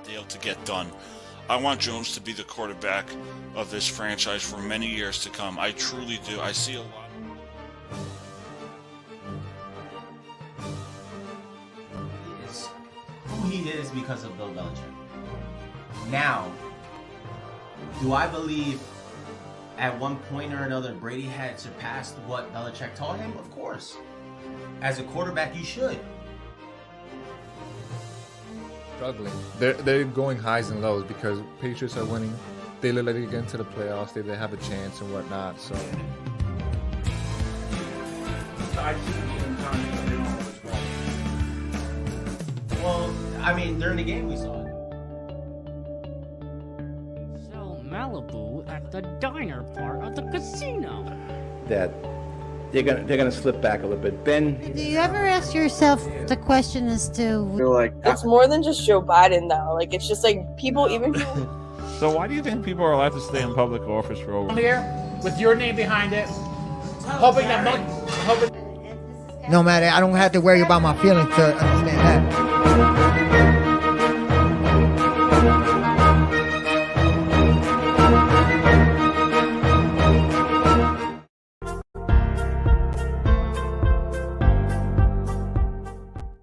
deal to get done. I want Jones to be the quarterback of this franchise for many years to come. I truly do. I see a lot. He is who he is because of Bill Belichick. Now, do I believe at one point or another Brady had surpassed what Belichick taught him? Of course. As a quarterback, you should. Struggling. They're going highs and lows because Patriots are winning. They look like they get into the playoffs. They have a chance and whatnot. So. I see them times that they don't know what's wrong. Well, I mean, during the game we saw it. Sell Malibu at the diner part of the casino. That they're gonna slip back a little bit. Ben, Do you ever ask yourself the question as to Feel like It's more than just Joe Biden, though. Like, it's just like people, even people. So why do you think people are allowed to stay in public office for over? Here with your name behind it, hoping that no matter, I don't have to worry about my feelings to understand that.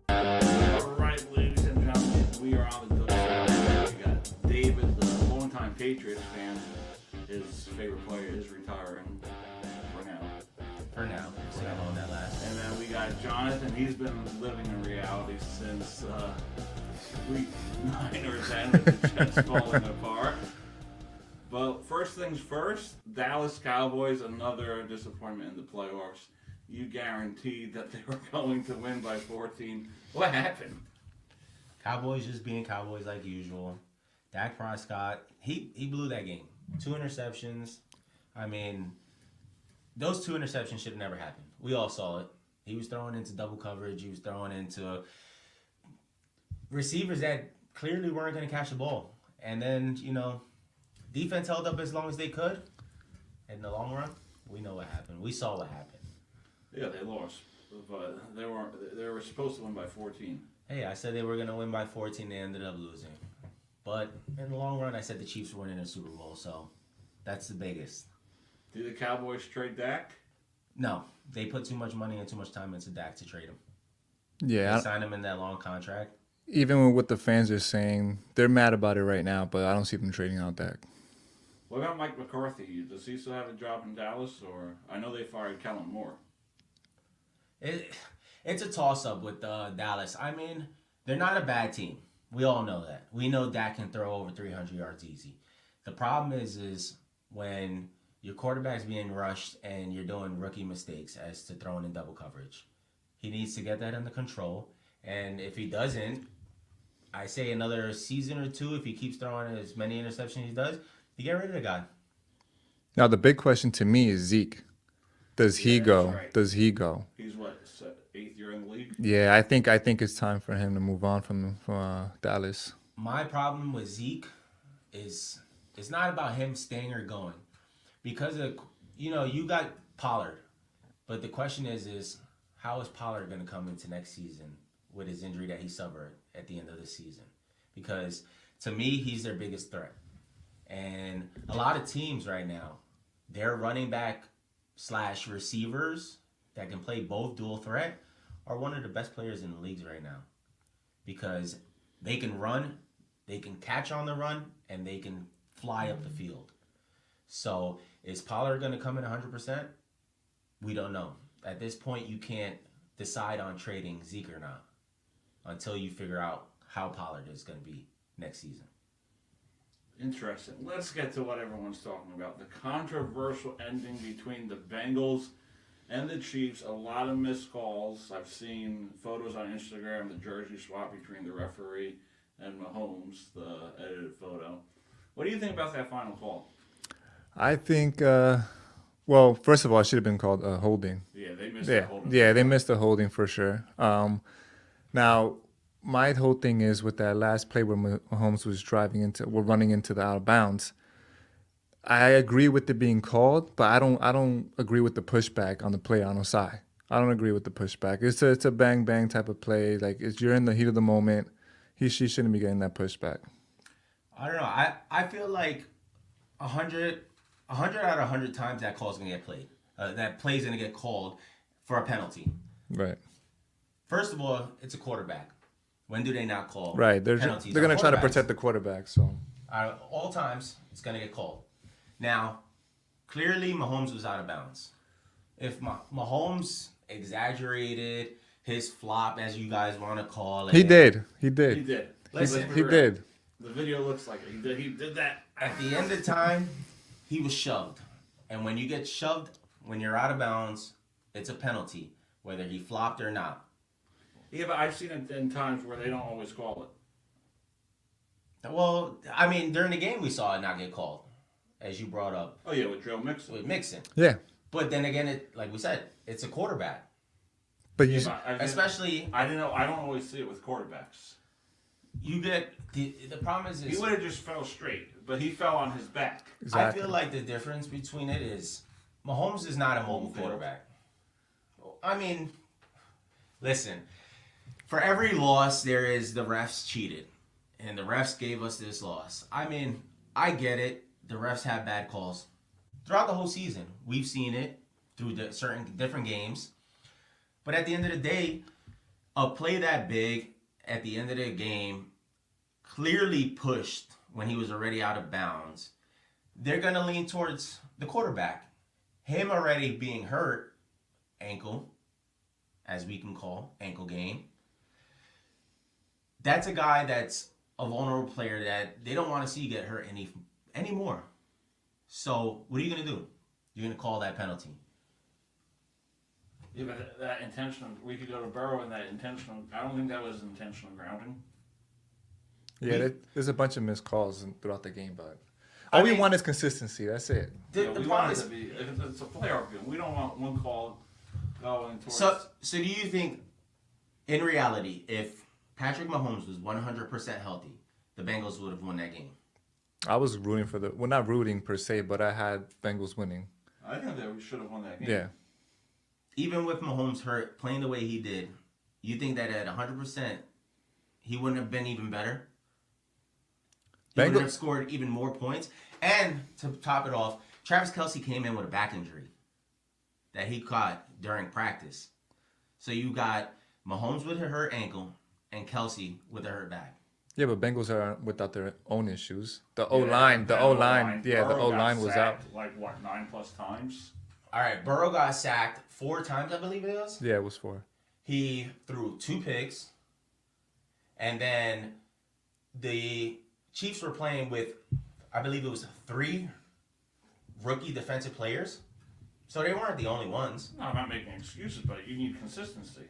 Alright, ladies and gentlemen, we are on the Doug Show. We got David, the longtime Patriots fan. His favorite player is retiring for now. For now. See how long that lasts. And then we got Jonathan. He's been living in reality since week 9 or 10 with the Jets falling apart. But first things first, Dallas Cowboys, another disappointment in the playoffs. You guaranteed that they were going to win by 14. What happened? Cowboys just being Cowboys like usual. Dak Prescott, he blew that game. 2 interceptions. I mean, those 2 interceptions should have never happened. We all saw it. He was throwing into double coverage. He was throwing into receivers that clearly weren't going to catch the ball. And then, defense held up as long as they could. In the long run, we know what happened. We saw what happened. Yeah, they lost, but they were supposed to win by 14. Hey, I said they were going to win by 14. They ended up losing. But in the long run, I said the Chiefs were winning a Super Bowl, so that's the biggest. Did the Cowboys trade Dak? No, they put too much money and too much time into Dak to trade him. Yeah. They signed him in that long contract. Even with what the fans are saying, they're mad about it right now, but I don't see them trading out Dak. What about Mike McCarthy? Does he still have a job in Dallas? Or I know they fired Kellen Moore. It's a toss-up with Dallas. I mean, they're not a bad team. We all know that. We know Dak can throw over 300 yards easy. The problem is when your quarterback's being rushed and you're doing rookie mistakes as to throwing in double coverage. He needs to get that under control. And if he doesn't, I say another season or 2, if he keeps throwing as many interceptions as he does, you get rid of the guy. Now, the big question to me is Zeke. Does he go? Right. Does he go? He's what, 8th year in the league? Yeah, I think it's time for him to move on from Dallas. My problem with Zeke is it's not about him staying or going. Because of, you got Pollard. But the question is how is Pollard going to come into next season with his injury that he suffered at the end of the season? Because to me, he's their biggest threat. And a lot of teams right now, their running back / receivers that can play both dual threat are one of the best players in the leagues right now. Because they can run, they can catch on the run, and they can fly up the field. So is Pollard going to come in 100%? We don't know. At this point, you can't decide on trading Zeke or not until you figure out how Pollard is going to be next season. Interesting. Let's get to what everyone's talking about. The controversial ending between the Bengals and the Chiefs. A lot of missed calls. I've seen photos on Instagram, the jersey swap between the referee and Mahomes, the edited photo. What do you think about that final call? I think, well, first of all, it should have been called holding. Yeah, they missed the holding. Yeah, they missed the holding for sure. Now, my whole thing is with that last play where Mahomes was running into the out of bounds. I agree with it being called, but I don't agree with the pushback on the play on Osai. I don't agree with the pushback. It's a bang bang type of play. Like you're in the heat of the moment. She shouldn't be getting that pushback. I don't know. I feel like 100 out of 100 times that call's gonna get played. That play's gonna get called for a penalty. Right. First of all, it's a quarterback. When do they not call Right. They're penalties? going to on try to quarterbacks? protect the quarterback. So All times, it's going to get called. Now, clearly, Mahomes was out of bounds. If Mahomes exaggerated his flop, as you guys want to call it. he did. He did. Listen, He did. The video looks like it. He did that. At the end of the time, he was shoved. And when you get shoved, when you're out of bounds, it's a penalty, whether he flopped or not. Yeah, but I've seen it in times where they don't always call it. Well, I mean, during the game, we saw it not get called, as you brought up. Oh yeah, with Joe Mixon. With Mixon. Yeah. But then again, it like we said, it's a quarterback. But you, Especially, I don't know. I don't always see it with quarterbacks. you get the problem is He would have just fell straight, but he fell on his back. exactly. I feel like the difference between it is Mahomes is not a mobile quarterback. I mean, listen, for every loss there is the refs cheated, and the refs gave us this loss. I mean, I get it. The refs have bad calls throughout the whole season. We've seen it through the certain different games. But at the end of the day, a play that big at the end of the game, clearly pushed when he was already out of bounds, they're going to lean towards the quarterback. Him already being hurt, ankle, as we can call, ankle game. That's a guy that's a vulnerable player that they don't want to see get hurt anymore. So what are you going to do? You're going to call that penalty. Yeah, but that intentional, we could go to Burrow and that intentional, I don't think that was intentional grounding. Yeah, there's a bunch of missed calls throughout the game, but all we want is consistency. That's it. We want it to be, if it's a playoff game, we don't want one call going towards. So do you think, in reality, if Patrick Mahomes was 100% healthy, the Bengals would have won that game? I was rooting for not rooting per se, but I had Bengals winning. I think that we should have won that game. Yeah. Even with Mahomes hurt, playing the way he did, you think that at 100%, he wouldn't have been even better? He wouldn't have scored even more points? And to top it off, Travis Kelce came in with a back injury that he caught during practice. So you got Mahomes with a hurt ankle and Kelce with a hurt back. Yeah, but Bengals are without their own issues. The O-line was out. Like what, 9+ times? All right, Burrow got sacked 4 times, I believe it was. Yeah, it was 4. He threw 2 picks, and then the Chiefs were playing with, I believe it was 3 rookie defensive players. So they weren't the only ones. No, I'm not making excuses, but you need consistency.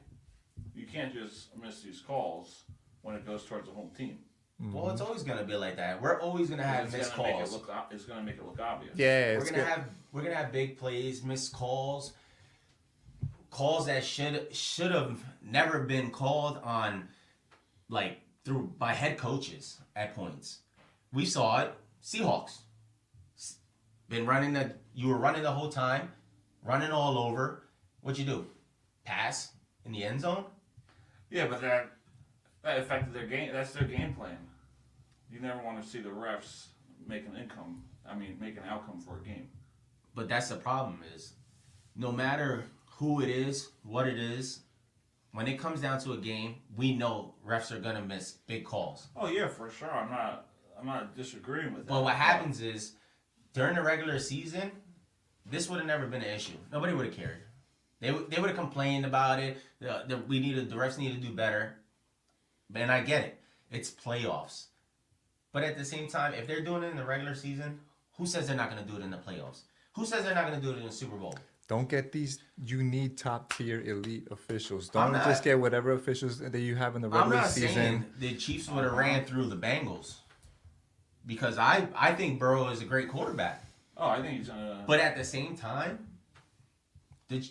You can't just miss these calls when it goes towards the home team. Mm-hmm. Well, it's always gonna be like that. We're always gonna have missed calls. It's gonna make it look obvious. Yeah, we're gonna have big plays, missed calls, calls that should have never been called on, like by head coaches at points. We saw it. Seahawks you were running the whole time, running all over. What'd you do? Pass in the end zone? Yeah, but that affected their game. That's their game plan. You never want to see the refs make an outcome for a game. But that's the problem is, no matter who it is, what it is, when it comes down to a game, we know refs are gonna miss big calls. Oh yeah, for sure. I'm not disagreeing with that. But what happens is, during the regular season, this would have never been an issue. Nobody would have cared. They would have complained about it. The refs need to do better. And I get it. It's playoffs. But at the same time, if they're doing it in the regular season, who says they're not going to do it in the playoffs? Who says they're not going to do it in the Super Bowl? Don't get these. You need top tier elite officials. Don't just get whatever officials that you have in the regular season. I'm not saying the Chiefs would have ran through the Bengals, because I think Burrow is a great quarterback. Oh, I think he's gonna. But at the same time, the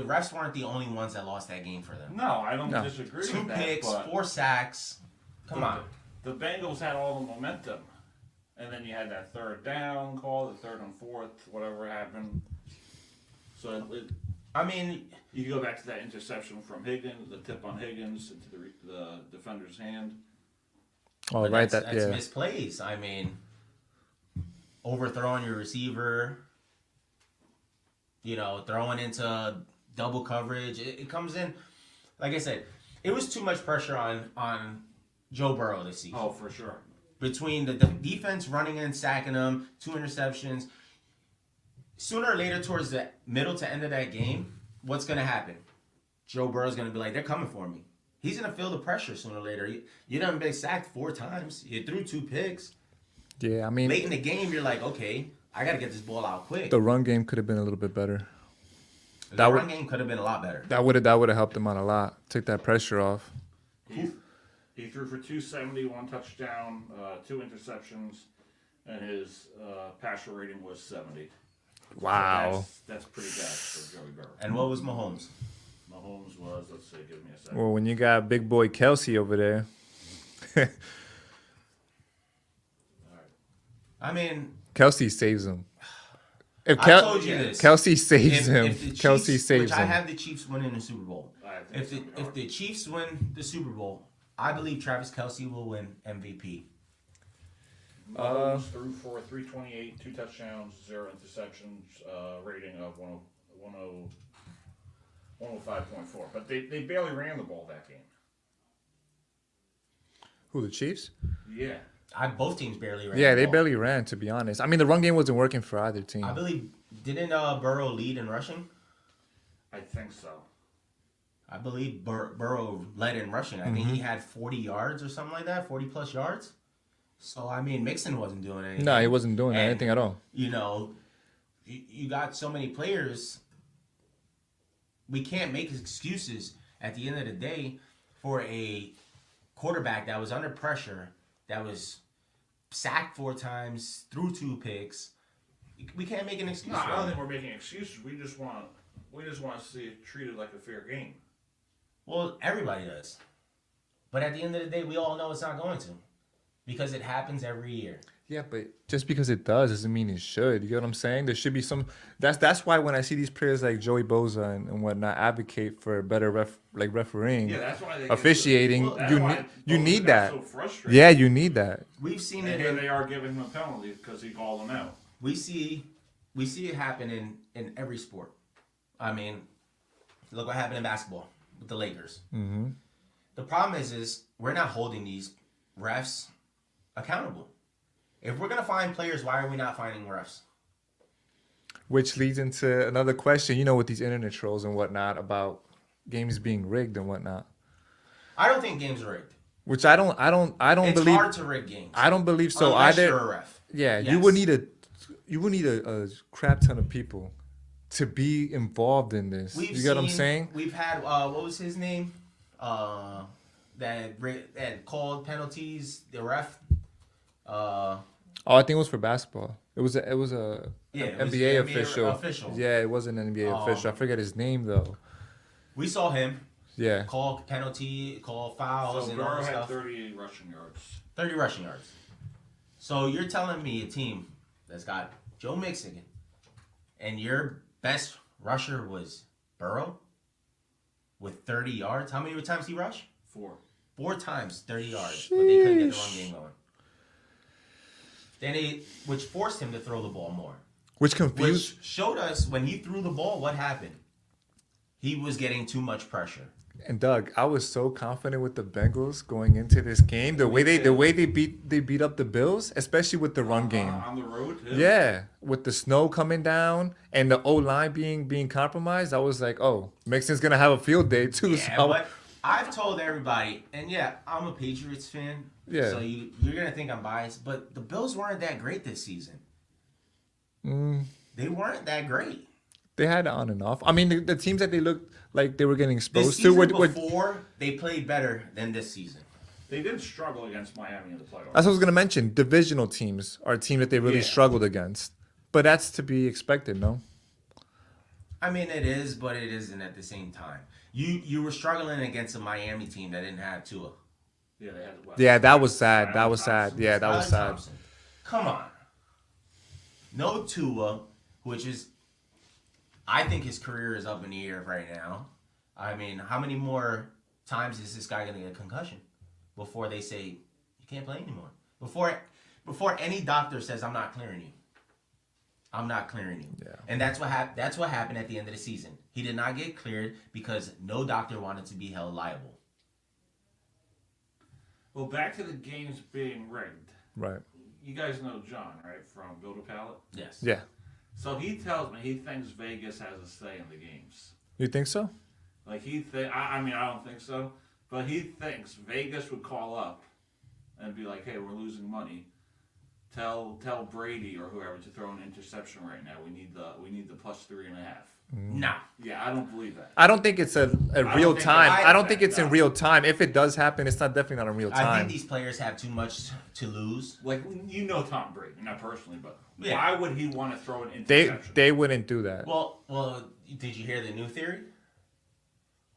refs weren't the only ones that lost that game for them. No, I don't disagree with 2 that. picks, 4 sacks. Come on. The Bengals had all the momentum, and then you had that 3rd down call, the 3rd and 4th, whatever happened. So you go back to that interception from Higgins, the tip on Higgins into the defender's hand. Oh, But right. that's Yeah. misplays. I mean, overthrowing your receiver, throwing into double coverage. It comes in, like I said, it was too much pressure on Joe Burrow this season. Oh, for sure. Between the defense running in, sacking him, 2 interceptions. Sooner or later, towards the middle to end of that game, what's going to happen? Joe Burrow's going to be like, they're coming for me. He's going to feel the pressure sooner or later. You done been sacked 4 times. You threw 2 picks. Yeah, I mean, Late in the game, you're like, okay, I got to get this ball out quick. the run game could have been a little bit better. The run game could have been a lot better. That would have helped him out a lot. Take that pressure off. He threw for 270, 1 touchdown, 2 interceptions, and his passer rating was 70. Wow. So that's pretty bad for Joey Burrow. And what was Mahomes? Mahomes was, let's see, give me a second. Well, when you got big boy Kelsey over there. I mean, Kelsey saves him. If I told you this. Kelsey saves him. If the Chiefs, Kelsey saves which I him. have the Chiefs winning the Super Bowl. If the Chiefs win the Super Bowl, I believe Travis Kelsey will win MVP. Mahomes threw for 328, 2 touchdowns, 0 interceptions, rating of 105.4. But they barely ran the ball that game. Who, the Chiefs? Yeah. Both teams barely ran. Yeah, the they ball. barely ran, to be honest. I mean, the run game wasn't working for either team. I believe, didn't Burrow lead in rushing? I think so. I believe Burrow led in rushing. I think he had 40 yards or something like that, 40 plus yards. So, I mean, Mixon wasn't doing anything. No, he wasn't doing anything at all. You got so many players. We can't make excuses at the end of the day for a quarterback that was under pressure, that was sacked 4 times, threw 2 picks. We can't make an excuse. No, for I don't him. think we're making excuses. We just want to see it treated like a fair game. Well, everybody does. But at the end of the day, we all know it's not going to. Because it happens every year. Yeah, but just because it does doesn't mean it should. You get what I'm saying? There should be some. That's why when I see these players like Joey Bosa and whatnot advocate for better refereeing, Yeah, that's why they officiating, you need that. So frustrated. Yeah, you need that. We've seen And it. here they are giving him a penalty because he called them out. We see it happen in every sport. I mean, look what happened in basketball with the Lakers. Mm-hmm. The problem is we're not holding these refs accountable. If we're gonna find players, why are we not finding refs? Which leads into another question. With these internet trolls and whatnot about games being rigged and whatnot. I don't think games are rigged. Which I don't It's believe. hard to rig games. I don't believe so unless either. You're a ref. Yeah, Yes. you would need a crap ton of people to be involved in this. You get what I'm saying? We've had what was his name? That called penalties. The ref. I think it was for basketball. It was a It was NBA the official. Yeah, it was an NBA official. I forget his name though. We saw him Yeah. call penalty, call fouls, So and all Burrow that had stuff. 30 rushing yards. 30 rushing yards. So you're telling me a team that's got Joe Mixon and your best rusher was Burrow with 30 yards? How many times he rushed? 4. 4 times 30 yards, but they couldn't get the run game going. Which forced him to throw the ball more. Which confused. Which showed us when he threw the ball, what happened. He was getting too much pressure. And Doug, I was so confident with the Bengals going into this game. The way they beat up the Bills, especially with the run game. On the road, too. Yeah, with the snow coming down and the O-line being compromised, I was like, oh, Mixon's gonna have a field day too. Yeah, so but I've told everybody, and yeah, I'm a Patriots fan. Yeah. So you're gonna think I'm biased, but the Bills weren't that great this season. They weren't that great. they had it on and off. I mean, the teams that they looked like they were getting The exposed to season were before they played better than this season. They did struggle against Miami in the playoffs. That's what I was gonna mention. Divisional teams are a team that they really Yeah. struggled against, but that's to be expected, no? I mean, it is, but it isn't at the same time. You were struggling against a Miami team that didn't have Tua. Yeah, they had. Yeah, that was sad. That was sad. Yeah, that was Skylar sad. Thompson. Come on. No Tua, which is, I think his career is up in the air right now. I mean, how many more times is this guy going to get a concussion before they say You can't play anymore. Before any doctor says, I'm not clearing you. I'm not clearing you. Yeah. And that's what happened at the end of the season. He did not get cleared because no doctor wanted to be held liable. Well, back to the games being rigged. Right. You guys know John, right, from Build a Pallet? Yes. Yeah. So he tells me he thinks Vegas has a say in the games. You think so? Like I mean, I don't think so, but he thinks Vegas would call up and be like, "Hey, we're losing money. Tell Brady or whoever to throw an interception right now. We need the plus 3.5." Nah. Yeah, I don't believe that. I don't think it's a real think time. it's I don't think it's in no. real time. If it does happen, it's not definitely not in real I time. think these players have too much to lose. Like, you know Tom Brady, not personally, but Yeah. why would he want to throw an interception? They wouldn't do that. Well, did you hear the new theory?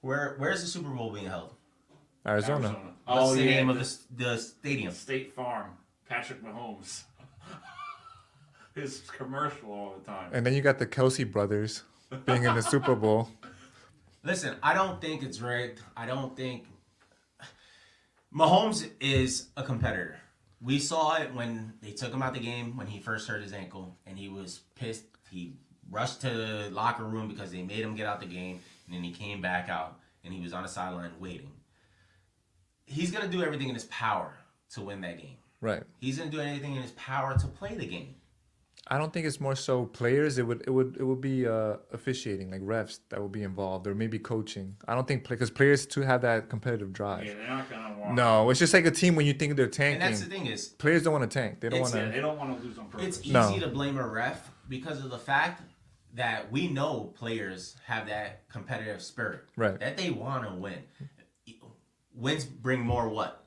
Where's the Super Bowl being held? Arizona. What's the name of the stadium? State Farm. Patrick Mahomes. His commercial all the time. And then you got the Kelsey brothers being in the Super Bowl. Listen, I don't think it's rigged. I don't think Mahomes is a competitor. We saw it when they took him out the game when he first hurt his ankle, and he was pissed. He rushed to the locker room because they made him get out the game, and then he came back out, and he was on the sideline waiting. He's going to do everything in his power to win that game. Right. He's going to do anything in his power to play the game. I don't think it's more so players. It would be officiating, like refs that would be involved, or maybe coaching. I don't think because players too have that competitive drive. Yeah, they're not gonna want. No, it's just like a team when you think they're tanking. And that's the thing is, players don't want to tank. They don't want They to. don't want to lose on purpose. it's easy No. to blame a ref because of the fact that we know players have that competitive spirit. Right. That they want to win. Wins bring more what?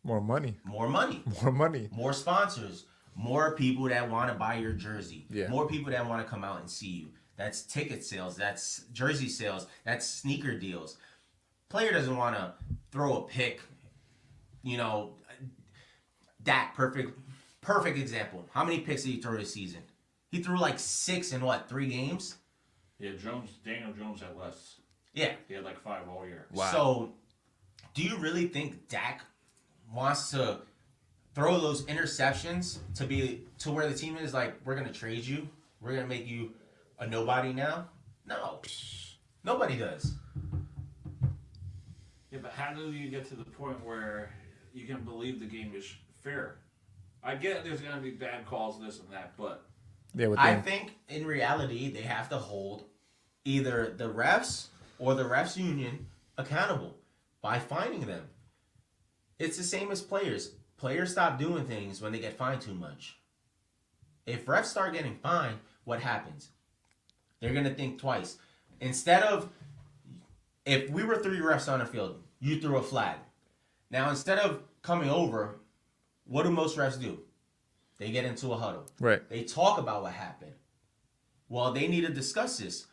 More money. More money. More money. More sponsors. More people that want to buy your jersey. Yeah. More people that want to come out and see you. That's ticket sales. That's jersey sales. That's sneaker deals. Player doesn't want to throw a pick. You know, Dak, perfect example. How many picks did he throw this season? He threw like 6 in 3 games? Yeah, Daniel Jones had less. Yeah. He had like 5 all year. Wow. So, do you really think Dak wants to throw those interceptions to where the team is like, we're gonna trade you, we're gonna make you a nobody now? No, nobody does. Yeah, but how do you get to the point where you can believe the game is fair? I get there's gonna be bad calls, this and that, but Yeah, with I them. think in reality they have to hold either the refs or the refs union accountable by fining them. It's the same as players. Players stop doing things when they get fined too much. If refs start getting fined, what happens? They're going to think twice. Instead of, if we were 3 refs on the field, you threw a flag. Now, instead of coming over, what do most refs do? They get into a huddle. Right. They talk about what happened. Well, they need to discuss this.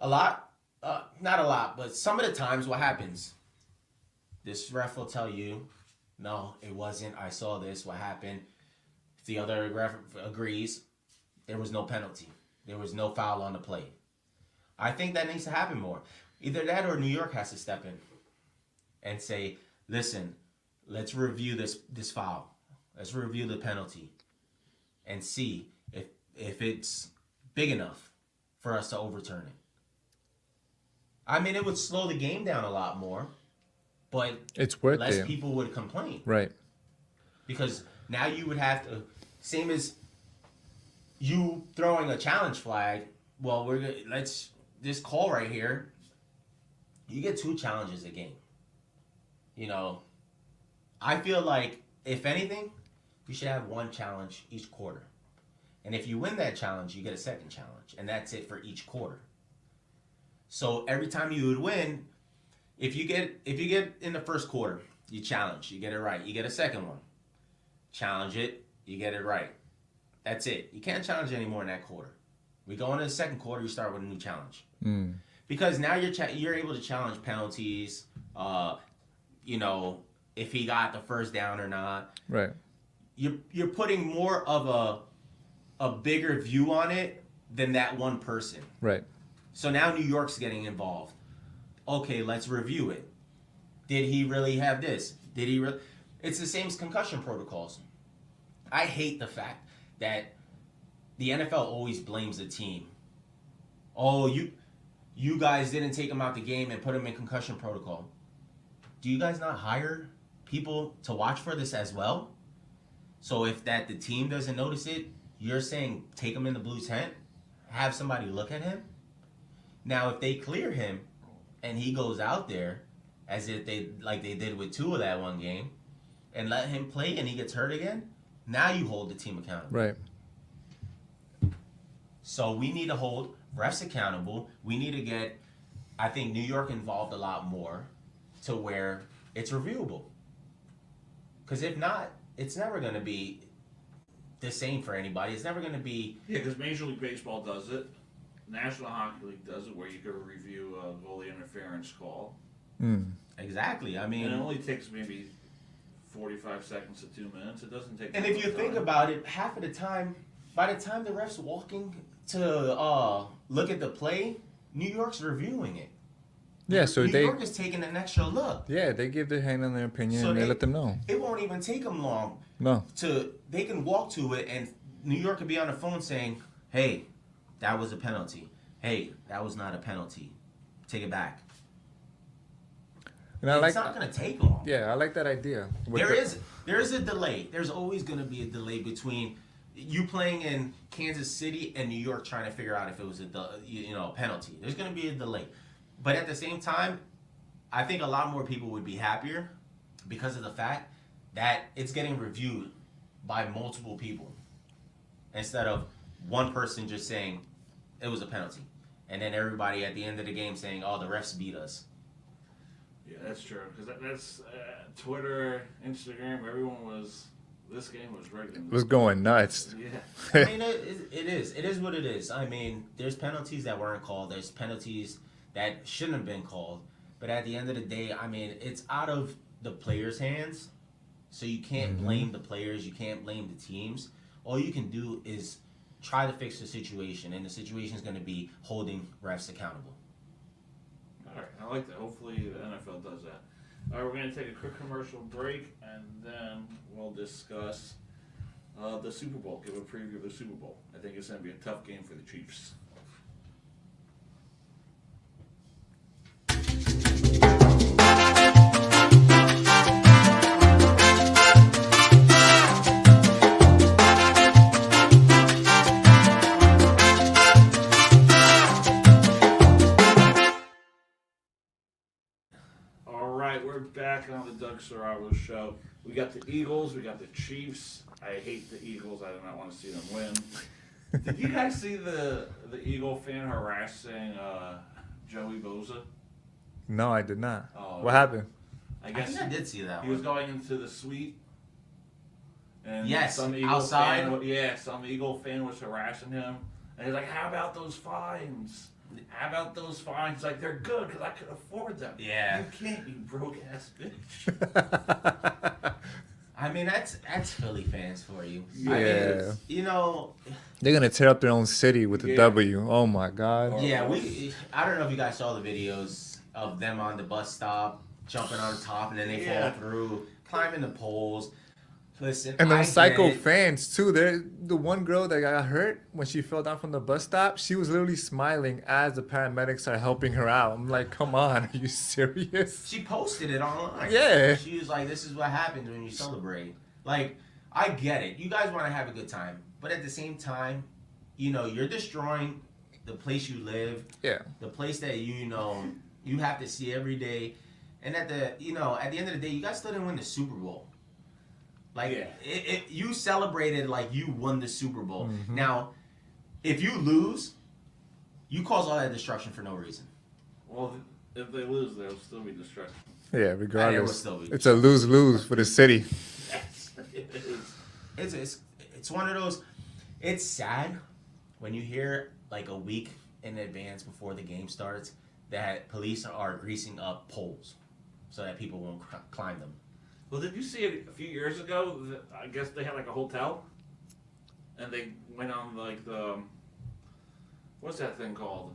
Not a lot, but some of the times what happens, this ref will tell you, no, it wasn't. I saw this. What happened? If the other ref agrees, there was no penalty. There was no foul on the play. I think that needs to happen more. Either that or New York has to step in and say, listen, let's review this foul. Let's review the penalty and see if it's big enough for us to overturn it. I mean, it would slow the game down a lot more, but It's worth less it. people would complain. Right. Because now you would have to, same as you throwing a challenge flag. Well, this call right here, you get 2 challenges a game. You know, I feel like if anything, you should have 1 challenge each quarter. And if you win that challenge, you get a second challenge, and that's it for each quarter. So every time you would win, if you get in the first quarter, you challenge, you get it right, you get a second one. Challenge it, you get it right. That's it. You can't challenge anymore in that quarter. We go into the second quarter, you start with a new challenge. Because now you're able to challenge penalties, you know, if he got the first down or not. Right. You're putting more of a bigger view on it than that one person. Right. So now New York's getting involved. Okay, let's review it. Did he really have this? It's the same as concussion protocols. I hate the fact that the NFL always blames the team. Oh, you guys didn't take him out the game and put him in concussion protocol. Do you guys not hire people to watch for this as well? So if the team doesn't notice it, you're saying take him in the blue tent, have somebody look at him. Now, if they clear him and he goes out there, as if they did with Tua that one game, and let him play and he gets hurt again, now you hold the team accountable. Right. So we need to hold refs accountable. We need to get, I think, New York involved a lot more to where it's reviewable. Because if not, it's never going to be the same for anybody. It's never going to be... Yeah, because Major League Baseball does it. National Hockey League does it, where you can review a goalie interference call. Exactly. I mean... And it only takes maybe 45 seconds to 2 minutes. It doesn't take... And if you think about it, half of the time, by the time the ref's walking to look at the play, New York's reviewing it. Yeah, so New York is taking an extra look. Yeah, they give their hand on their opinion So and they let them know. It won't even take them long. No. They can walk to it and New York could be on the phone saying, hey, that was a penalty. Hey, that was not a penalty. Take it back. And It's not going to take long. Yeah, I like that idea. There is a delay. There's always going to be a delay between you playing in Kansas City and New York trying to figure out if it was a penalty. There's going to be a delay. But at the same time, I think a lot more people would be happier because of the fact that it's getting reviewed by multiple people instead of one person just saying it was a penalty. And then everybody at the end of the game saying, oh, the refs beat us. Yeah, that's true. Because that's Twitter, Instagram, this game was rigged. It was going nuts. Yeah. I mean, it is. It is what it is. I mean, there's penalties that weren't called. There's penalties that shouldn't have been called. But at the end of the day, I mean, it's out of the players' hands. So you can't blame the players. You can't blame the teams. All you can do is try to fix the situation. And the situation is going to be holding refs accountable. All right, I like that. Hopefully the NFL does that. All right, we're going to take a quick commercial break, and then we'll discuss the Super Bowl, give a preview of the Super Bowl. I think it's going to be a tough game for the Chiefs. We're back on the Doug Serravo show. We got the Eagles, we got the Chiefs. I hate the Eagles. I do not want to see them win. Did you guys see the Eagle fan harassing Joey Bosa? No, I did not. Oh, what happened? I think I did see that He was going into the suite. And yes, some Eagle outside. Some Eagle fan was harassing him. And he's like, how about those fines? How about those fines? Like, they're good because I could afford them. Yeah. You can't, you broke ass bitch. I mean, that's Philly fans for you. Yeah. I mean, you know, they're gonna tear up their own city with the W. Oh my God. Yeah, I don't know if you guys saw the videos of them on the bus stop, jumping on top, and then they fall through, climbing the poles. Listen, and those psycho fans too. The one girl that got hurt when she fell down from the bus stop, she was literally smiling as the paramedics are helping her out. I'm like, come on, are you serious? She posted it online. Yeah. She was like, this is what happens when you celebrate. Like, I get it. You guys want to have a good time. But at the same time, you know, you're destroying the place you live. Yeah. The place that you have to see every day. And at the end of the day, you guys still didn't win the Super Bowl. Like, you celebrated like you won the Super Bowl. Mm-hmm. Now, if you lose, you cause all that destruction for no reason. Well, if they lose, there'll still be destruction. Yeah, regardless. Still be it's a lose-lose for the city. Yes, it is. It's one of those. It's sad when you hear like a week in advance before the game starts that police are greasing up poles so that people won't climb them. Well, did you see it a few years ago? I guess they had like a hotel, and they went on like what's that thing called?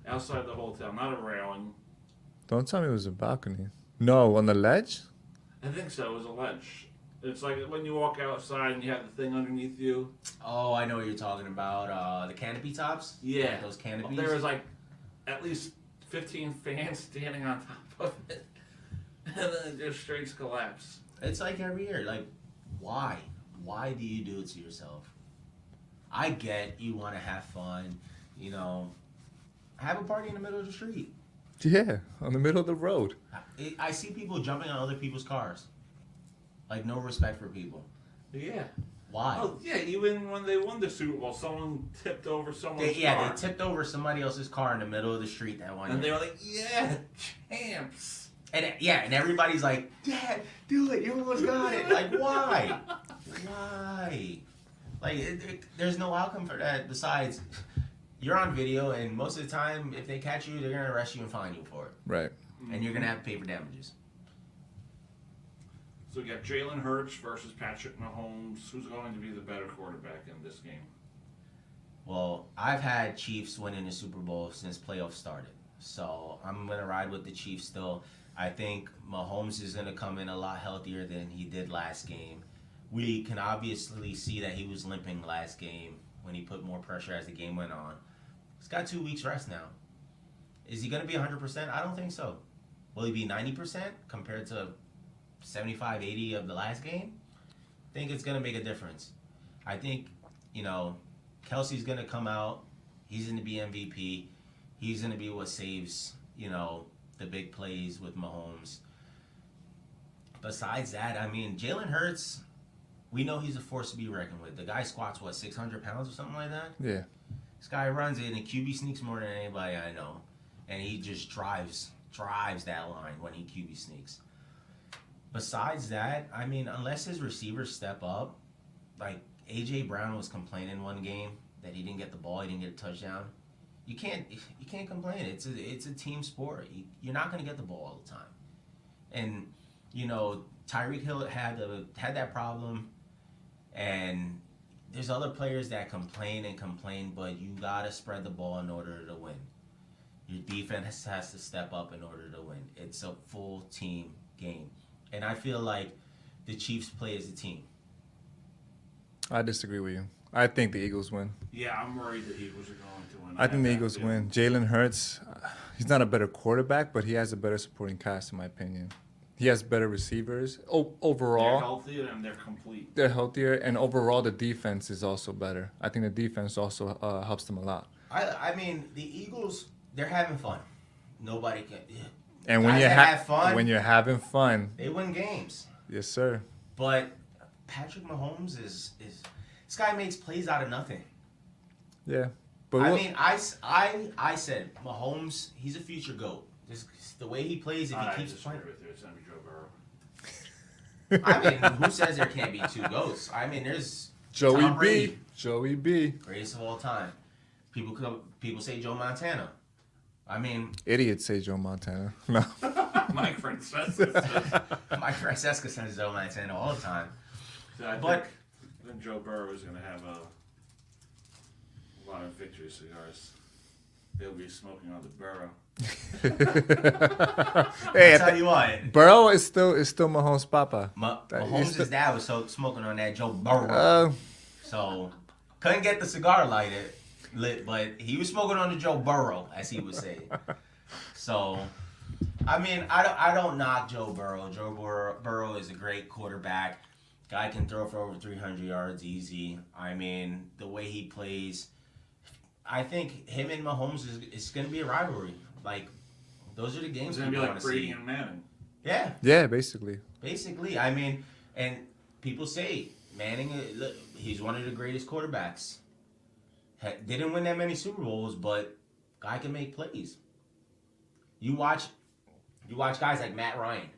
Outside the hotel, not a railing. Don't tell me it was a balcony. No, on the ledge? I think so. It was a ledge. It's like when you walk outside and you have the thing underneath you. Oh, I know what you're talking about. The canopy tops? Yeah. Like those canopies? There was like at least 15 fans standing on top of it. And then it just straight collapse. It's like every year. Like, why? Why do you do it to yourself? I get you want to have fun, you know, have a party in the middle of the street. Yeah, on the middle of the road. I see people jumping on other people's cars. Like, no respect for people. Yeah. Why? Oh, yeah, even when they won the Super Bowl, someone tipped over someone's car. Yeah, they tipped over somebody else's car in the middle of the street that one And they year. were like, yeah, champs. And everybody's like, Dad, do it. You almost got it. Like, why? Why? Like, there's no outcome for that besides you're on video, and most of the time, if they catch you, they're going to arrest you and fine you for it. Right. And you're going to have to pay for damages. So we got Jalen Hurts versus Patrick Mahomes. Who's going to be the better quarterback in this game? Well, I've had Chiefs winning the Super Bowl since playoffs started. So I'm going to ride with the Chiefs still. I think Mahomes is going to come in a lot healthier than he did last game. We can obviously see that he was limping last game when he put more pressure as the game went on. He's got 2 weeks rest now. Is he going to be 100%? I don't think so. Will he be 90% compared to 75, 80 of the last game? I think it's going to make a difference. I think, Kelsey's going to come out. He's going to be MVP. He's going to be what saves, the big plays with Mahomes. Besides that, Jalen Hurts, we know he's a force to be reckoned with. The guy squats, 600 pounds or something like that? Yeah. This guy runs it, and QB sneaks more than anybody I know. And he just drives that line when he QB sneaks. Besides that, unless his receivers step up, like A.J. Brown was complaining one game that he didn't get the ball, he didn't get a touchdown. You can't complain. It's a team sport. You're not going to get the ball all the time. And, Tyreek Hill had that problem. And there's other players that complain, but you got to spread the ball in order to win. Your defense has to step up in order to win. It's a full team game. And I feel like the Chiefs play as a team. I disagree with you. I think the Eagles win. Yeah, I'm worried the Eagles are going to win. I think the Eagles win. Jalen Hurts, he's not a better quarterback, but he has a better supporting cast, in my opinion. He has better receivers. Overall, they're healthier and they're complete. They're healthier, and overall, the defense is also better. I think the defense also helps them a lot. The Eagles, they're having fun. Nobody can. And when when you're having fun, they win games. Yes, sir. But Patrick Mahomes is this guy makes plays out of nothing. Yeah, but I said Mahomes, he's a future GOAT. The way he plays, if he keeps playing. With you. It's gonna be Joe Burrow. Who says there can't be two GOATs? There's Joey Tom B. Brady, Joey B. greatest of all time. People say Joe Montana. Idiots say Joe Montana. No. Mike Francesca. Mike Francesca says Joe Montana all the time. So I think Joe Burrow is going to have a lot of victory cigars. He'll be smoking on the Burrow. Hey, I tell you what, Burrow is still Mahomes' papa. Mahomes' dad was smoking on that Joe Burrow. So couldn't get the cigar lit, but he was smoking on the Joe Burrow, as he would say. So, I don't knock Joe Burrow. Joe Burrow is a great quarterback. Guy can throw for over 300 yards easy. The way he plays, I think him and Mahomes is going to be a rivalry. Like, those are the games it's going to be like Brady see. and Manning. Yeah. Yeah, basically. Basically, and people say Manning, he's one of the greatest quarterbacks. Didn't win that many Super Bowls, but guy can make plays. You watch guys like Matt Ryan.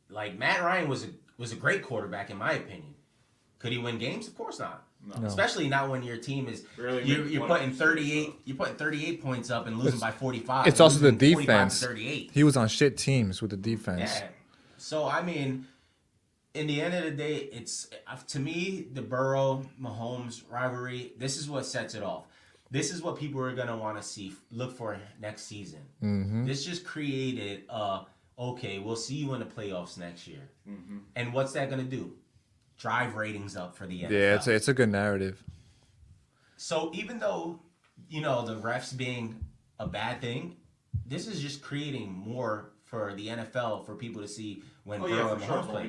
Like, Matt Ryan was a great quarterback in my opinion. Could he win games? Of course not. No. Especially not when your team is you're putting 38 points up and losing by 45. It's also the defense. 38. He was on shit teams with the defense. Yeah. So in the end of the day, it's to me the Burrow Mahomes rivalry. This is what sets it off. This is what people are gonna want to look for next season. Mm-hmm. This just created a okay, we'll see you in the playoffs next year. Mm-hmm. And what's that going to do? Drive ratings up for the NFL. Yeah, it's a good narrative. So even though, the refs being a bad thing, this is just creating more for the NFL for people to see when Burrow and Mahomes play.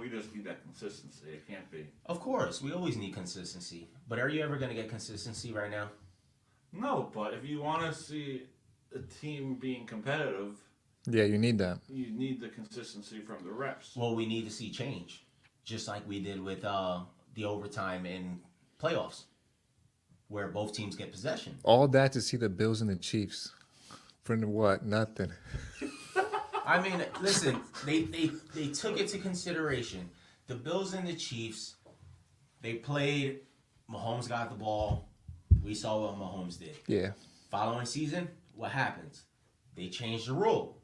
We just need that consistency. It can't be. Of course, we always need consistency. But are you ever going to get consistency right now? No, but if you want to see a team being competitive, yeah, you need that. You need the consistency from the refs. Well, we need to see change, just like we did with the overtime in playoffs, where both teams get possession. All that to see the Bills and the Chiefs. For what? Nothing. I mean, listen, they took it to consideration. The Bills and the Chiefs, they played. Mahomes got the ball. We saw what Mahomes did. Yeah. Following season, what happens? They changed the rule.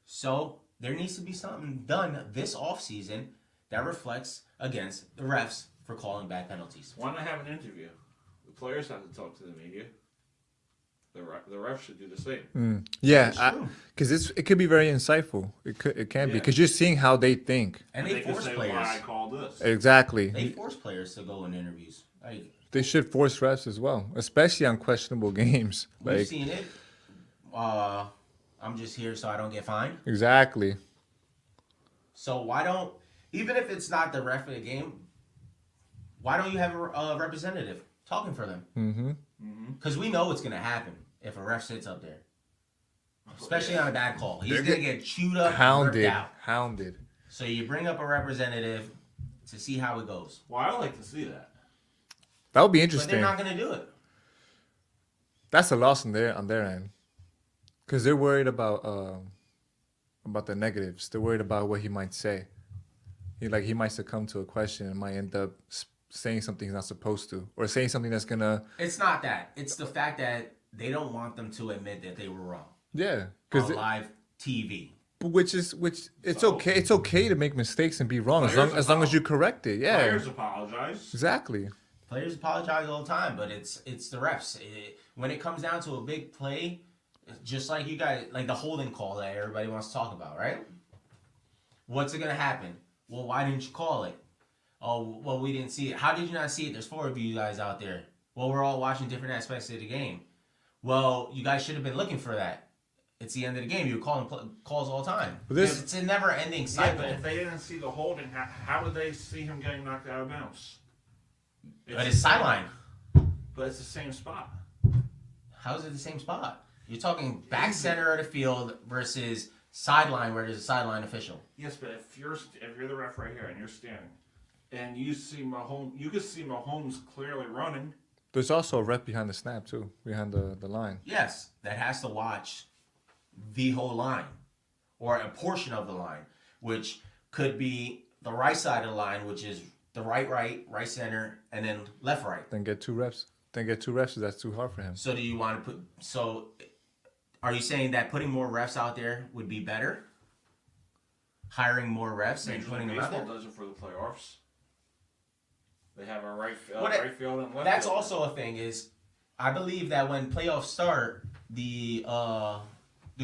So there needs to be something done this offseason that reflects against the refs for calling bad penalties. Why not have an interview? The players have to talk to the media. The refs should do the same. Yeah, because it could be very insightful. It can be because you're seeing how they think. And they force players. Why I called this. Exactly. They force players to go in interviews. They should force refs as well, especially on questionable games. We've seen it. I'm just here so I don't get fined. Exactly. So why don't, even if it's not the ref of the game, why don't you have a representative talking for them? Mm-hmm. Because we know what's going to happen if a ref sits up there. Especially on a bad call. He's going to get chewed up and ripped out. Hounded. So you bring up a representative to see how it goes. Well, I would like to see that. That would be interesting. But they're not going to do it. That's a loss on their end. Because they're worried about the negatives. They're worried about what he might say. He might succumb to a question and might end up saying something he's not supposed to, or saying something that's gonna. It's not that. It's the fact that they don't want them to admit that they were wrong. Yeah, because live TV. Which it's okay. It's okay to make mistakes and be wrong as long as you correct it. Yeah. Players apologize. Exactly. Players apologize all the time, but it's the refs. When it comes down to a big play, just like you guys, like the holding call that everybody wants to talk about, right? What's it gonna happen? Well, why didn't you call it? Oh, well, we didn't see it. How did you not see it? There's 4 of you guys out there. Well, we're all watching different aspects of the game. Well, you guys should have been looking for that. It's the end of the game. You're calling calls all the time. It's a never-ending cycle. Yeah, but if they didn't see the holding, how would they see him getting knocked out of bounds? But it's sideline. But it's the same spot. How is it the same spot? You're talking back center of the field versus sideline where there's a sideline official. Yes, but if you're the ref right here and you're standing, and you see Mahomes, you can see Mahomes clearly running. There's also a ref behind the snap too, behind the line. Yes, that has to watch the whole line, or a portion of the line, which could be the right side of the line, which is the right center, and then left right. Then get 2 refs. So that's too hard for him. So do you want to put? So, are you saying that putting more refs out there would be better? Hiring more refs and putting them out there. Baseball does it for the playoffs. They have a right field and left. That's field. also a thing. Is I believe that when playoffs start, the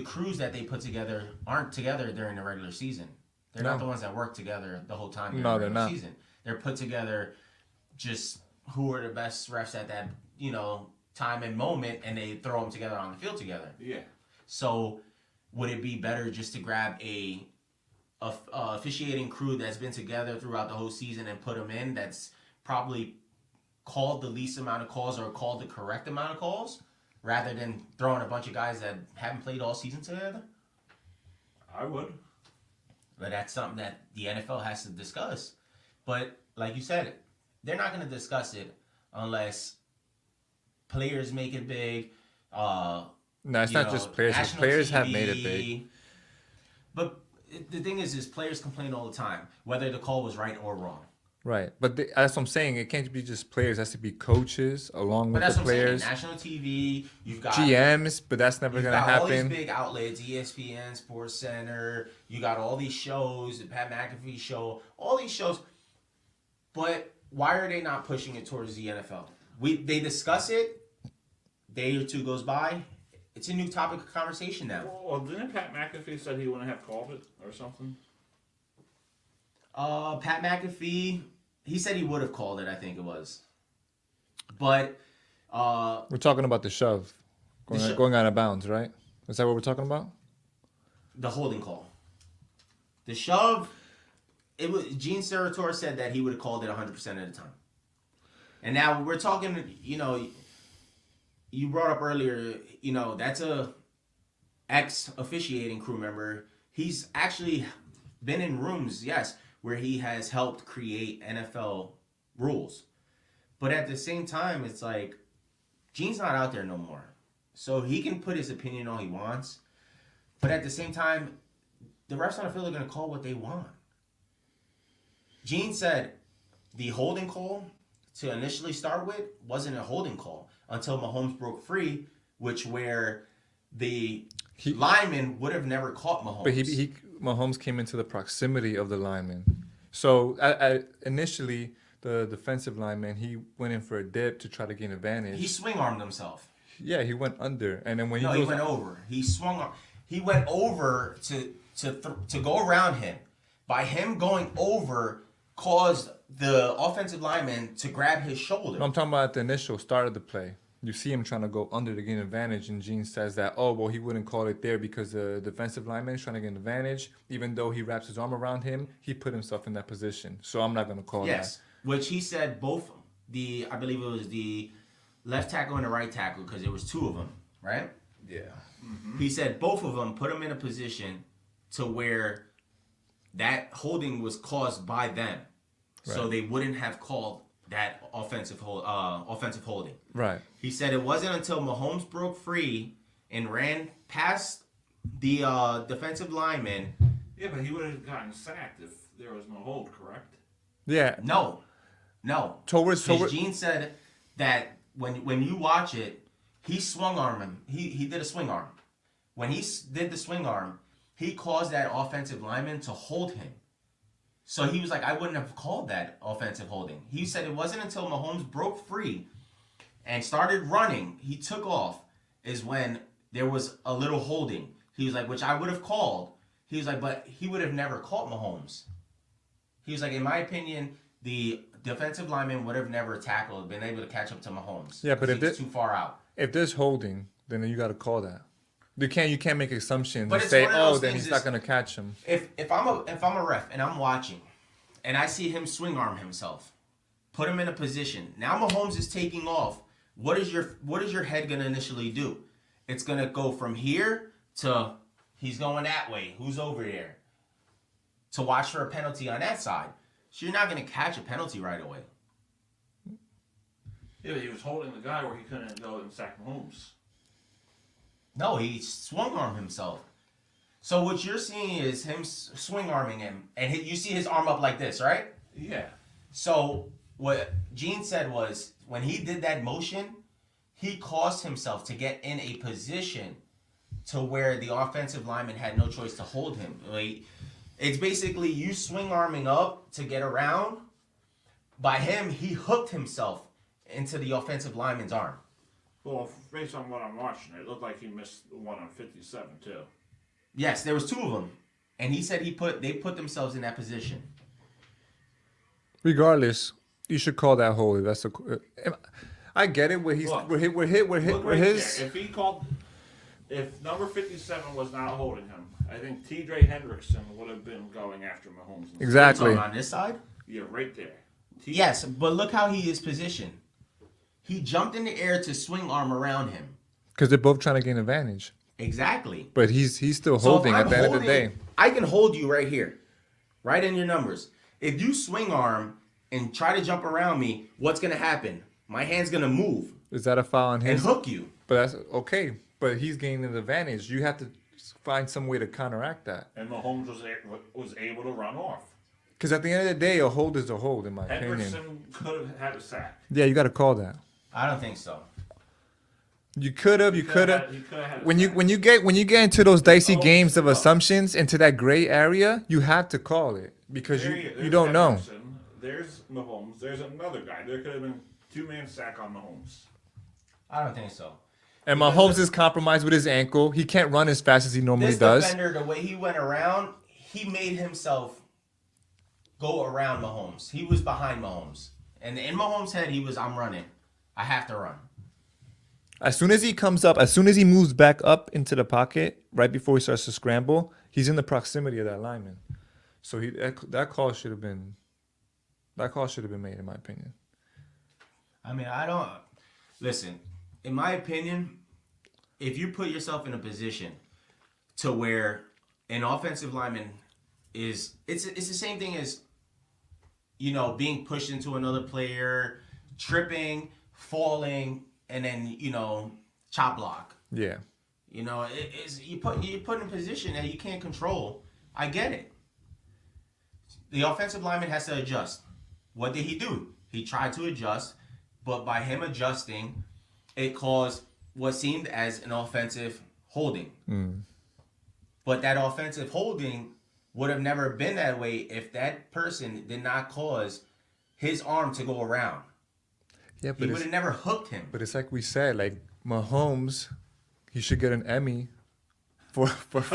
crews that they put together aren't together during the regular season. They're not the ones that work together the whole time during the regular season. They're put together just who are the best refs at that time and moment, and they throw them together on the field together. Yeah. So would it be better just to grab a officiating crew that's been together throughout the whole season and put them in that's probably called the least amount of calls or called the correct amount of calls, rather than throwing a bunch of guys that haven't played all season together? I would. But that's something that the NFL has to discuss. But like you said, they're not going to discuss it unless players make it big. No, it's not just players. Players have made it big. But the thing is players complain all the time, whether the call was right or wrong. Right, but that's what I'm saying. It can't be just players. It has to be coaches along with the players. National TV, you've got GMs, but that's never going to happen. All these big outlets, ESPN, Sports Center. You got all these shows, the Pat McAfee show, all these shows. But why are they not pushing it towards the NFL? They discuss it. Day or two goes by, it's a new topic of conversation now. Well, didn't Pat McAfee said he wouldn't have called it or something? Pat McAfee, he said he would have called it, I think it was. But We're talking about the shove. Going out of bounds, right? Is that what we're talking about? the holding call. The shove, it was Gene Steratore said that he would have called it 100% of the time. And now we're talking, you brought up earlier, that's a ex-officiating crew member. He's actually been in rooms, yes, where he has helped create NFL rules. But at the same time, it's like, Gene's not out there no more. So he can put his opinion all he wants. But at the same time, the refs on the field are going to call what they want. Gene said the holding call to initially start with wasn't a holding call until Mahomes broke free, where the lineman would have never caught Mahomes. But Mahomes came into the proximity of the lineman. So initially, the defensive lineman, he went in for a dip to try to gain advantage. He swing armed himself. Yeah, he went under, and then when he went over. He swung. He went over to go around him. By him going over, caused the offensive lineman to grab his shoulder. No, I'm talking about the initial start of the play. You see him trying to go under to gain advantage, and Gene says that, he wouldn't call it there because the defensive lineman is trying to get an advantage. Even though he wraps his arm around him, he put himself in that position. So I'm not going to call that. Yes, which he said both I believe it was the left tackle and the right tackle, because there was two of them, right? Yeah. Mm-hmm. He said both of them put him in a position to where that holding was caused by them. Right. So they wouldn't have called that offensive holding. Right. He said it wasn't until Mahomes broke free and ran past the defensive lineman. Yeah, but he would have gotten sacked if there was no hold, correct? Yeah. No. Because Gene said that when you watch it, he swung arm him. He did a swing arm. When he did the swing arm, he caused that offensive lineman to hold him. So he was like, I wouldn't have called that offensive holding. He said it wasn't until Mahomes broke free and started running, he took off, is when there was a little holding. He was like, which I would have called. He was like, but he would have never caught Mahomes. He was like, in my opinion, the defensive lineman would have never tackled, been able to catch up to Mahomes. Yeah, but if it's too far out. If there's holding, then you got to call that. You can't make assumptions and say, then he's not going to catch him. If I'm a ref and I'm watching, and I see him swing arm himself, put him in a position. Now Mahomes is taking off. What is your head going to initially do? It's going to go from here to he's going that way. Who's over there? To watch for a penalty on that side. So you're not going to catch a penalty right away. Yeah, but he was holding the guy where he couldn't go and sack Mahomes. No, he swung arm himself. So what you're seeing is him swing arming him, and you see his arm up like this, right? Yeah. So what Gene said was when he did that motion, he caused himself to get in a position to where the offensive lineman had no choice to hold him. Like, it's basically you swing arming up to get around. By him, he hooked himself into the offensive lineman's arm. Well, based on what I'm watching, it looked like he missed one on 57 too. Yes, there was two of them, and he said they put themselves in that position. Regardless, you should call that holding. I get it. We're his. If number 57 was not holding him, I think T.J. Hendrickson would have been going after Mahomes. Exactly. On this side? Yeah, right there. Yes, but look how he is positioned. He jumped in the air to swing arm around him. Because they're both trying to gain advantage. Exactly. But he's still holding at the end of the day. I can hold you right here. Right in your numbers. If you swing arm and try to jump around me, what's going to happen? My hand's going to move. Is that a foul on him? And hook you. But that's okay. But he's gaining an advantage. You have to find some way to counteract that. And Mahomes was able to run off. Because at the end of the day, a hold is a hold, in my opinion. Hendrickson could have had a sack. Yeah, you got to call that. I don't think so. You could have. When you get into those dicey games of assumptions, into that gray area, you have to call it because you don't know. There's Mahomes. There's another guy. There could have been two-man sack on Mahomes. I don't think so. And Because Mahomes is compromised with his ankle. He can't run as fast as he normally this does. defender, the way he went around, he made himself go around Mahomes. He was behind Mahomes. And in Mahomes' head, he was, I'm running. I have to run. As soon as he comes up, as soon as he moves back up into the pocket, right before he starts to scramble, he's in the proximity of that lineman. So that call should have been made, in my opinion. I mean, listen, in my opinion, if you put yourself in a position to where an offensive lineman it's the same thing as, being pushed into another player, tripping, falling, and then, chop block. Yeah. You put in a position that you can't control. I get it. The offensive lineman has to adjust. What did he do? He tried to adjust, but by him adjusting, it caused what seemed as an offensive holding. But that offensive holding would have never been that way if that person did not cause his arm to go around. Yeah, He would have never hooked him. But it's like we said, like Mahomes, he should get an Emmy for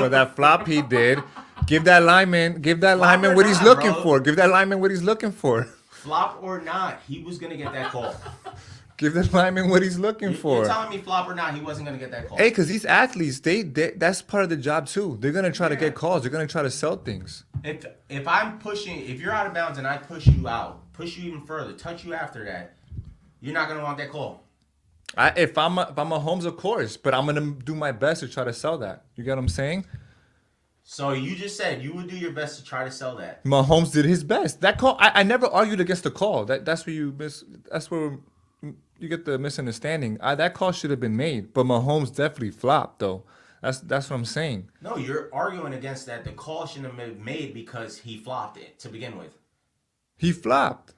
that flop he did. Give that lineman what he's looking for. Give that lineman what he's looking for. Flop or not, he was going to get that call. Give the lineman what he's looking for. You're telling me flop or not, he wasn't going to get that call. Hey, because these athletes, they that's part of the job too. They're going to try to get calls. They're going to try to sell things. If I'm pushing, if you're out of bounds and I push you out, push you even further, touch you after that, you're not going to want that call. If I'm a Mahomes, of course, but I'm going to do my best to try to sell that. You get what I'm saying? So you just said you would do your best to try to sell that. Mahomes did his best. That call, I never argued against the call. That's where you miss. That's where you get the misunderstanding. That call should have been made, but Mahomes definitely flopped though. That's what I'm saying. No, you're arguing against that. The call shouldn't have been made because he flopped it to begin with. He flopped.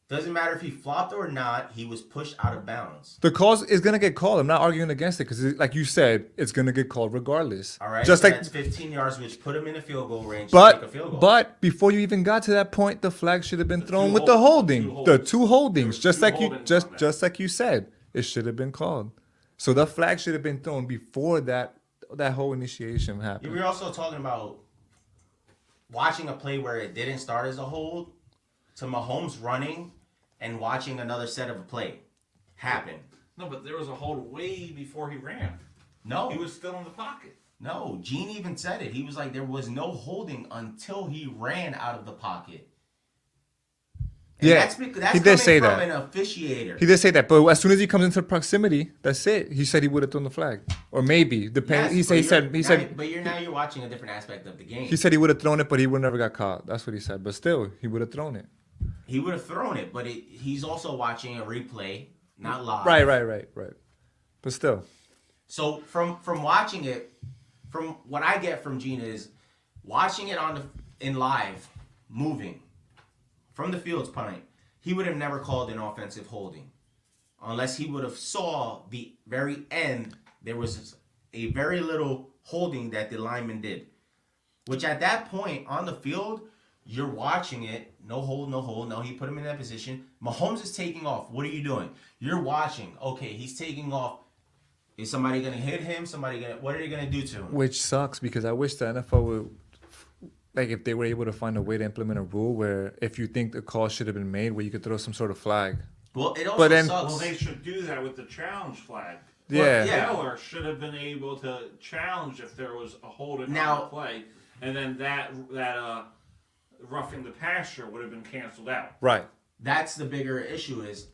Doesn't matter if he flopped or not. He was pushed out of bounds. The call is gonna get called. I'm not arguing against it because, like you said, it's gonna get called regardless. All right, Just so like that's 15 yards, which put him in a field goal range to take a field goal. But before you even got to that point, the flag should have been thrown with the holding. The two holdings, just like you said, it should have been called. So the flag should have been thrown before that whole initiation happened. We're also talking about watching a play where it didn't start as a hold to Mahomes running and watching another set of a play happen. No, but there was a hold way before he ran. No. He was still in the pocket. No, Gene even said it. He was like, there was no holding until he ran out of the pocket. And Yeah, that's he coming did say from that. an officiator. He did say that, but as soon as he comes into proximity, that's it. He said he would have thrown the flag, or maybe depending. Yes, he but said. But you're watching a different aspect of the game. He said he would have thrown it, but he would never got caught. That's what he said. But still, he would have thrown it. He would have thrown it, but he's also watching a replay, not live. Right. But still. So from watching it, from what I get from Gene is watching it in live, moving from the field's point, he would have never called an offensive holding unless he would have saw the very end. There was a very little holding that the lineman did, which at that point on the field, you're watching it. No hold. No, he put him in that position. Mahomes is taking off. What are you doing? You're watching. Okay, he's taking off. Is somebody going to hit him? What are they going to do to him? Which sucks because I wish the NFL would, like, if they were able to find a way to implement a rule where if you think the call should have been made, where you could throw some sort of flag. Well, it also sucks. Well, they should do that with the challenge flag. Yeah. Taylor should have been able to challenge if there was a holding on the play, and then that roughing the passer would have been canceled out. Right. That's the bigger issue is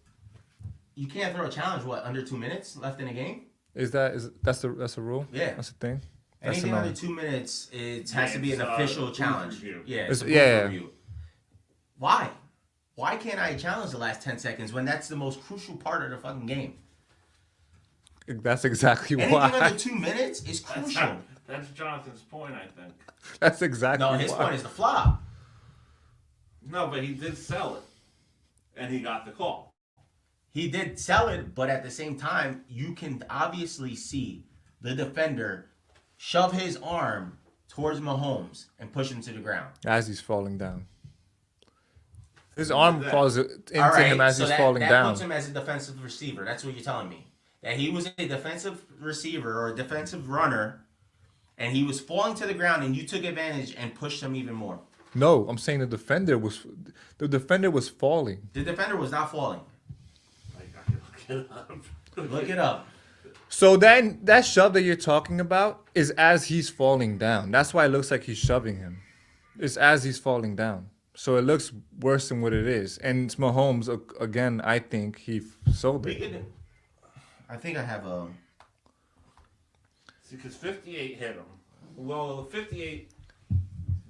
you can't throw a challenge, under 2 minutes left in a game? That's the rule? Yeah. That's the thing? Anything under 2 minutes, it has to be an official challenge. Review. Yeah, It's a yeah. review. Why? Why can't I challenge the last 10 seconds when that's the most crucial part of the fucking game? That's exactly Anything why. under 2 minutes is crucial. That's Jonathan's point, I think. That's exactly No, why. his point is the flop. No, but he did sell it, and he got the call. He did sell it, but at the same time, you can obviously see the defender shove his arm towards Mahomes and push him to the ground. As he's falling down. His arm falls into All right, him as so he's that falling down. That puts him as a defensive receiver. That's what you're telling me. that he was a defensive receiver or a defensive runner, and he was falling to the ground, and you took advantage and pushed him even more. No, I'm saying the defender was falling. The defender was not falling. I gotta look it up. Look it up. So then that shove that you're talking about is as he's falling down. That's why it looks like he's shoving him. It's as he's falling down. So it looks worse than what it is. And it's Mahomes, again, I think he sold it. I think I have a... See, because 58 hit him. Well, 58,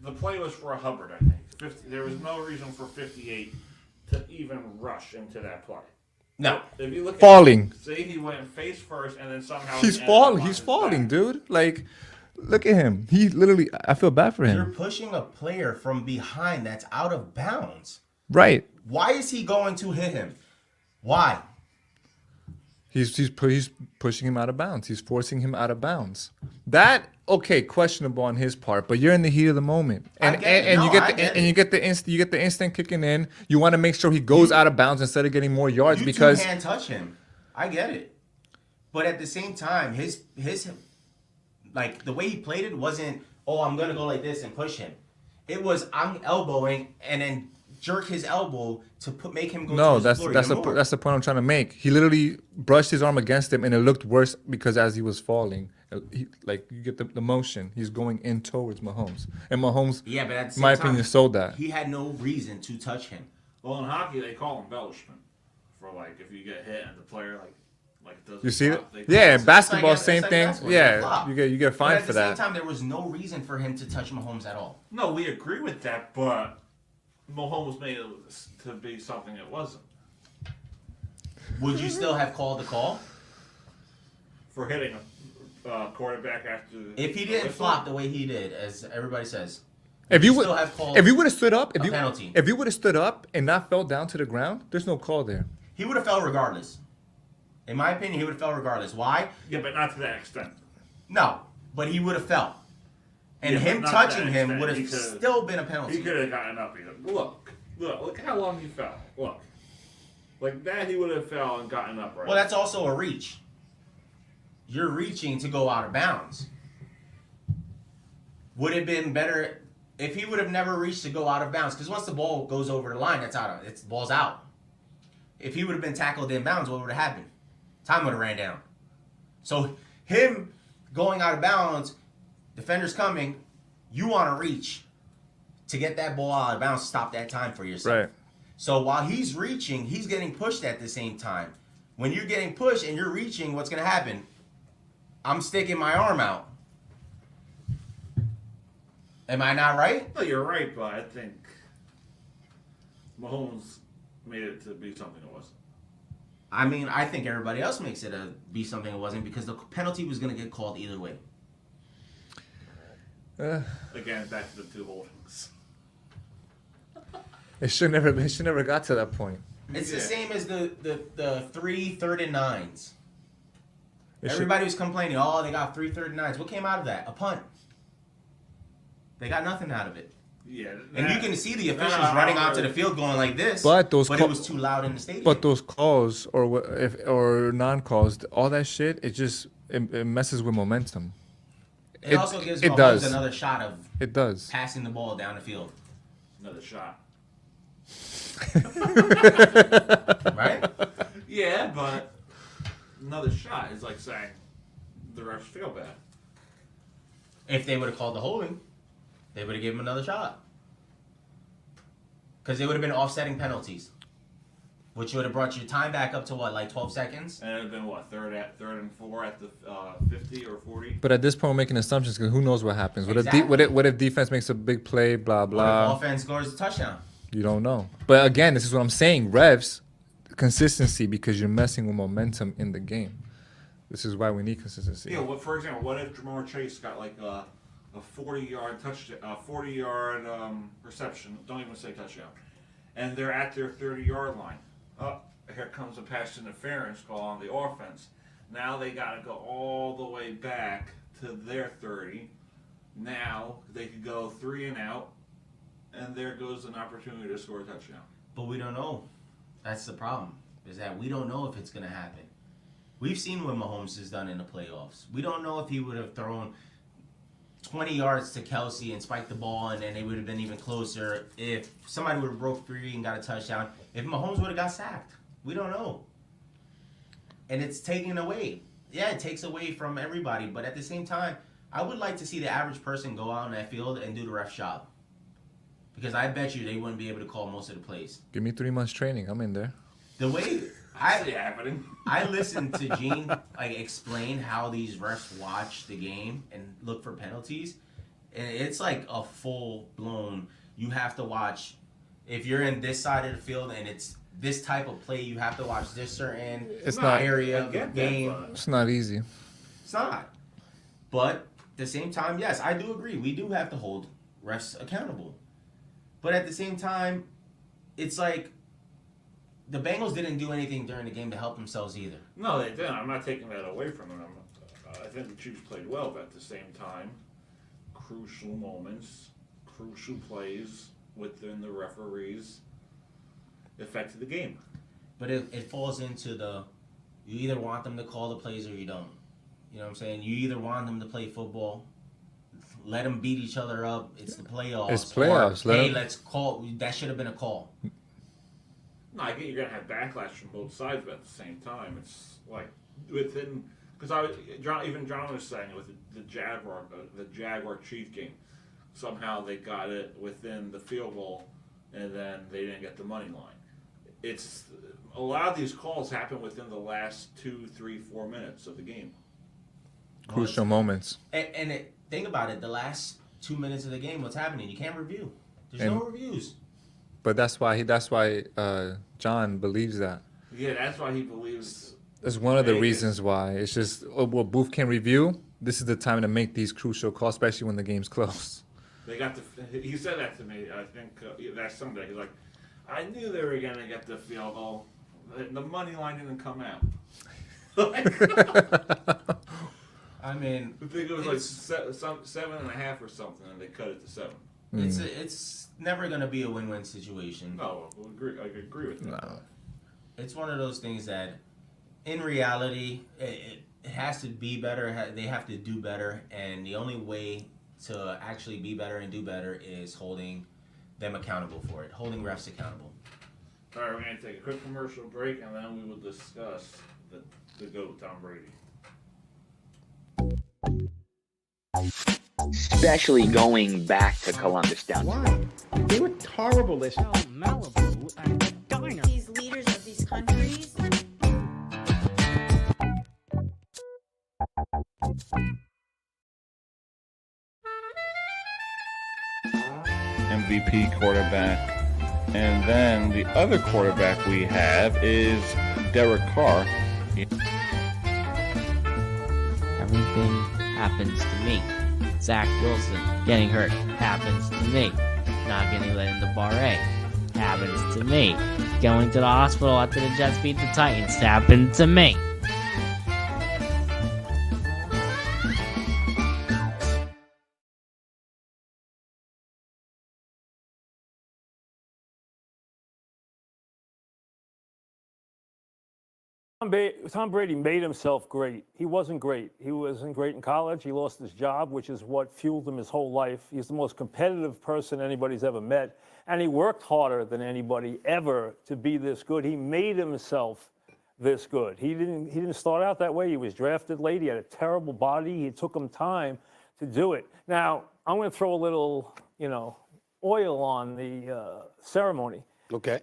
the play was for a Hubbard, I think. There was no reason for 58 to even rush into that play. No. If you look at Falling. Say he went face first and then somehow He's he falling. He's falling, dude. Like, look at him. He literally, I feel bad for You're him. pushing a player from behind that's out of bounds. Right. Why is he going to hit him? Why? He's pushing him out of bounds. He's forcing him out of bounds. That, okay, questionable on his part, but you're in the heat of the moment, and you get the instant kicking in. You want to make sure he goes out of bounds instead of getting more yards because you can't touch him. I get it, but at the same time, his like the way he played it wasn't. Oh, I'm gonna go like this and push him. It was I'm elbowing and then jerk his elbow to make him go. No, to his floor that's the point I'm trying to make. He literally brushed his arm against him, and it looked worse because as he was falling, like you get the motion. He's going in towards Mahomes, and Mahomes, Yeah, but at the same my time, opinion, sold that. He had no reason to touch him. Well, in hockey, they call embellishment for like if you get hit and the player like doesn't. You see it? flop, they Yeah, call it- basketball, It's same like thing. basketball, Yeah, flop. you get But fined at for the same that. time, there was no reason for him to touch Mahomes at all. No, we agree with that, but Mahomes made it to be something it wasn't Would you still have called the call for hitting a quarterback after. if he didn't flop the way he did, as everybody says? If you would still have called if you would have stood up, a penalty. if you would have stood up and not fell down to the ground, there's no call there. He would have fell regardless. In my opinion, he would have fell regardless. Why? Yeah, but not to that extent. No, but he would have fell. And Yeah, him but not to touching that him extent. would He have could've- still been a He penalty. could have gotten up. Look how long he fell. Look, like that he would have fell and gotten up right. Well, that's also a reach. You're reaching to go out of bounds. Would it have been better if he would have never reached to go out of bounds? Because once the ball goes over the line, the ball's out. If he would have been tackled in bounds, what would have happened? Time would have ran down. So him going out of bounds, defender's coming, you want to reach to get that ball out of bounds to stop that time for yourself. Right. So while he's reaching, he's getting pushed at the same time. When you're getting pushed and you're reaching, what's going to happen? I'm sticking my arm out. Am I not right? No, you're right, but I think Mahomes made it to be something it wasn't. I mean, I think everybody else makes it be something it wasn't because the penalty was going to get called either way. Again, back to the two holdings. It should never got to that point. It's Yeah. the same as the 3 3rd and 9s. It should- Everybody was complaining, oh, they got 3 3rd and 9s. What came out of that? A punt. They got nothing out of it. Yeah, And you can see the officials running onto the field going like this, But it was too loud in the stadium. But those calls or non-calls, all that shit, it messes with momentum. it also gives it Mahomes does. another shot of It does. passing the ball down the field. another shot. Right? Yeah, but another shot is like saying the refs feel bad. If they would have called the holding, they would have given him another shot. Because they would have been offsetting penalties. Which would have brought your time back up to what, like 12 seconds? And it would have been what, third and 4 at the 50 or 40? But at this point, we're making assumptions because who knows what happens. Exactly. What if defense makes a big play, blah, What if blah. offense scores a touchdown? You don't know. But again, this is what I'm saying. Revs, consistency because you're messing with momentum in the game. This is why we need consistency. Yeah, for example, what if Jamar Chase got like a 40-yard touchdown, a 40-yard reception? Don't even say touchdown. And they're at their 30-yard line. Oh, here comes a pass interference call on the offense. Now they got to go all the way back to their 30. Now they could go 3 and out, and there goes an opportunity to score a touchdown. But we don't know. That's the problem. Is that we don't know if it's going to happen. We've seen what Mahomes has done in the playoffs. We don't know if he would have thrown 20 yards to Kelsey and spiked the ball, and then they would have been even closer if somebody would have broke free and got a touchdown. If Mahomes would have got sacked, we don't know. And it's taken away. Yeah, it takes away from everybody, but at the same time, I would like to see the average person go out on that field and do the ref's job. Because I bet you they wouldn't be able to call most of the plays. Give me 3 months training. I'm in there. The way I see it happening. I listened to Gene explain how these refs watch the game and look for penalties, and it's like a full blown. You have to watch if you're in this side of the field and it's this type of play. You have to watch this certain area of the game. It's not easy. It's not. But at the same time, yes, I do agree. We do have to hold refs accountable. But at the same time, it's like the Bengals didn't do anything during the game to help themselves either. No, they didn't. I'm not taking that away from them. I think the Chiefs played well, but at the same time, crucial moments, crucial plays within the referees affected the game. But it falls into you either want them to call the plays or you don't. You know what I'm saying? You either want them to play football, let them beat each other up. It's the playoffs. It's playoffs. Or, hey, let's call. That should have been a call. No, I get you're gonna have backlash from both sides, but at the same time, it's like within because John was saying with the Jaguar Chief game, somehow they got it within the field goal, and then they didn't get the money line. It's a lot of these calls happen within the last 2, 3, 4 minutes of the game. Crucial moments. And think about it. The last 2 minutes of the game, what's happening? You can't review. There's no reviews. But that's why John believes that. Yeah, that's why he believes. That's one of the reasons why. It's just what Booth can review. This is the time to make these crucial calls, especially when the game's close. They got he said that to me. I think that Sunday. He's like, I knew they were gonna get the field goal. The money line didn't come out. I mean, I think it was like 7.5 or something, and they cut it to 7. It's never gonna be a win-win situation. No, I agree with that. No. It's one of those things that, in reality, it has to be better. They have to do better, and the only way to actually be better and do better is holding them accountable for it, holding refs accountable. All right, we're going to take a quick commercial break, and then we will discuss the GOAT, Tom Brady. Especially going back to Columbus down. Why? They were horrible this year. Malibu at the diner. These leaders of these countries. MVP quarterback. And then the other quarterback we have is Derek Carr. Everything happens to me. Zach Wilson getting hurt happens to me. Not getting let into Bar A happens to me. Going to the hospital after the Jets beat the Titans happened to me. Tom Brady made himself great. He wasn't great. He wasn't great in college. He lost his job, which is what fueled him his whole life. He's the most competitive person anybody's ever met. And he worked harder than anybody ever to be this good. He made himself this good. He didn't start out that way. He was drafted late. He had a terrible body. It took him time to do it. Now, I'm going to throw a little, oil on the ceremony. Okay.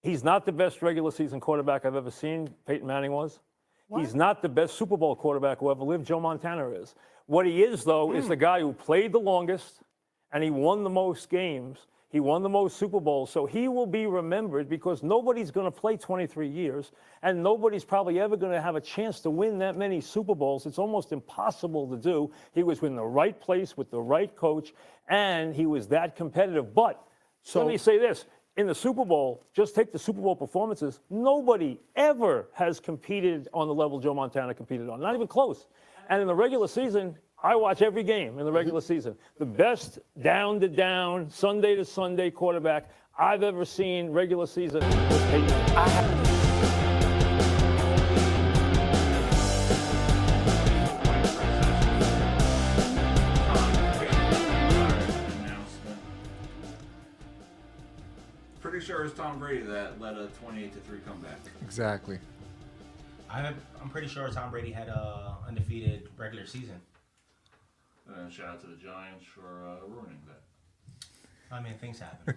He's not the best regular season quarterback I've ever seen. Peyton Manning was. What? He's not the best Super Bowl quarterback who ever lived. Joe Montana is. What he is, though, is the guy who played the longest, and he won the most games. He won the most Super Bowls. So he will be remembered because nobody's going to play 23 years, and nobody's probably ever going to have a chance to win that many Super Bowls. It's almost impossible to do. He was in the right place with the right coach, and he was that competitive. But let me say this. In the Super Bowl, just take the Super Bowl performances, nobody ever has competed on the level Joe Montana competed on, not even close. And in the regular season, I watch every game in the regular season. The best down-to-down, Sunday-to-Sunday quarterback I've ever seen regular season was Peyton. pretty sure it was Tom Brady that led a 28-3 comeback. Exactly. I'm pretty sure Tom Brady had a undefeated regular season. And shout out to the Giants for ruining that. I mean, things happen.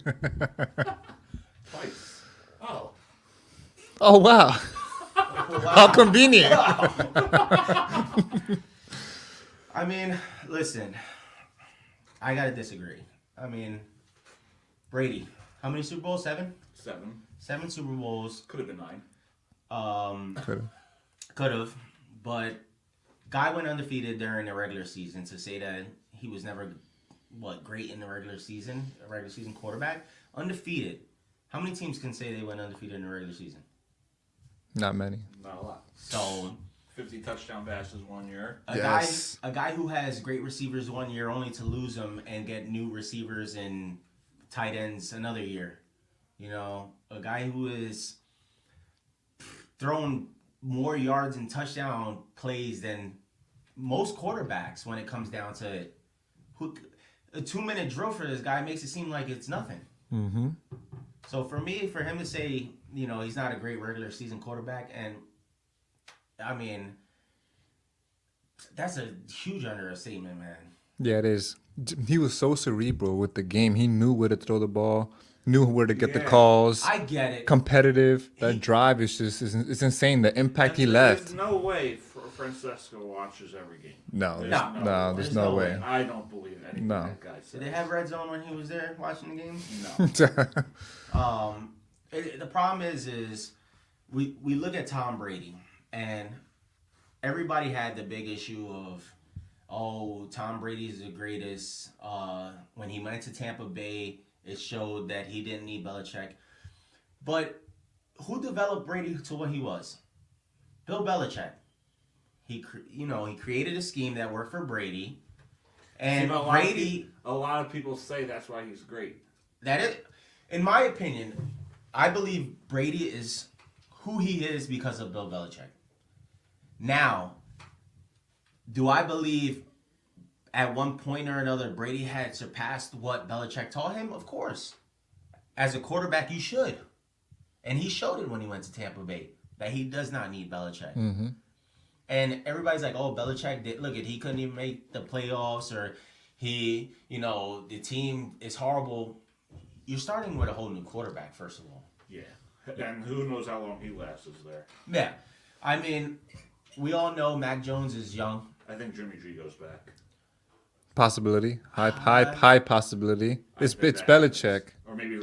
Twice. Oh. Oh wow. How convenient. I mean, listen, I gotta disagree. I mean, Brady, how many Super Bowls? 7? 7. 7 Super Bowls. Could have been 9. Could have, but guy went undefeated during the regular season. To say that he was never great in the regular season, a regular season quarterback, undefeated. How many teams can say they went undefeated in the regular season? Not many. Not a lot. So 50 touchdown passes 1 year. A guy who has great receivers 1 year only to lose them and get new receivers and tight ends another year. You know, a guy who is throwing more yards and touchdown plays than most quarterbacks when it comes down to it. A 2-minute drill for this guy makes it seem like it's nothing. Mm-hmm. So for him to say, you know, he's not a great regular season quarterback, and I mean, that's a huge understatement, man. Yeah, it is. He was so cerebral with the game. He knew where to throw the ball, knew where to get the calls. I get it. Competitive. That drive is just it's insane. The impact he left. There's no way Francesco watches every game. No, there's no way. I don't believe anything that guy said. Did they have red zone when he was there watching the games? No. The problem is we look at Tom Brady, and everybody had the big issue of, oh, Tom Brady's the greatest. When he went to Tampa Bay, it showed that he didn't need Belichick. But who developed Brady to what he was? Bill Belichick. He created a scheme that worked for Brady, and Brady. A lot of people say that's why he's great. That is, in my opinion, I believe Brady is who he is because of Bill Belichick. Now, do I believe at one point or another Brady had surpassed what Belichick taught him? Of course. As a quarterback, you should. And he showed it when he went to Tampa Bay, that he does not need Belichick. Mm-hmm. And everybody's like, oh, Belichick he couldn't even make the playoffs, or the team is horrible. You're starting with a whole new quarterback, first of all. Yeah. And who knows how long he lasts there. Yeah. I mean, we all know Mac Jones is young. I think Jimmy G goes back. Possibility. High possibility. It's Belichick. Or maybe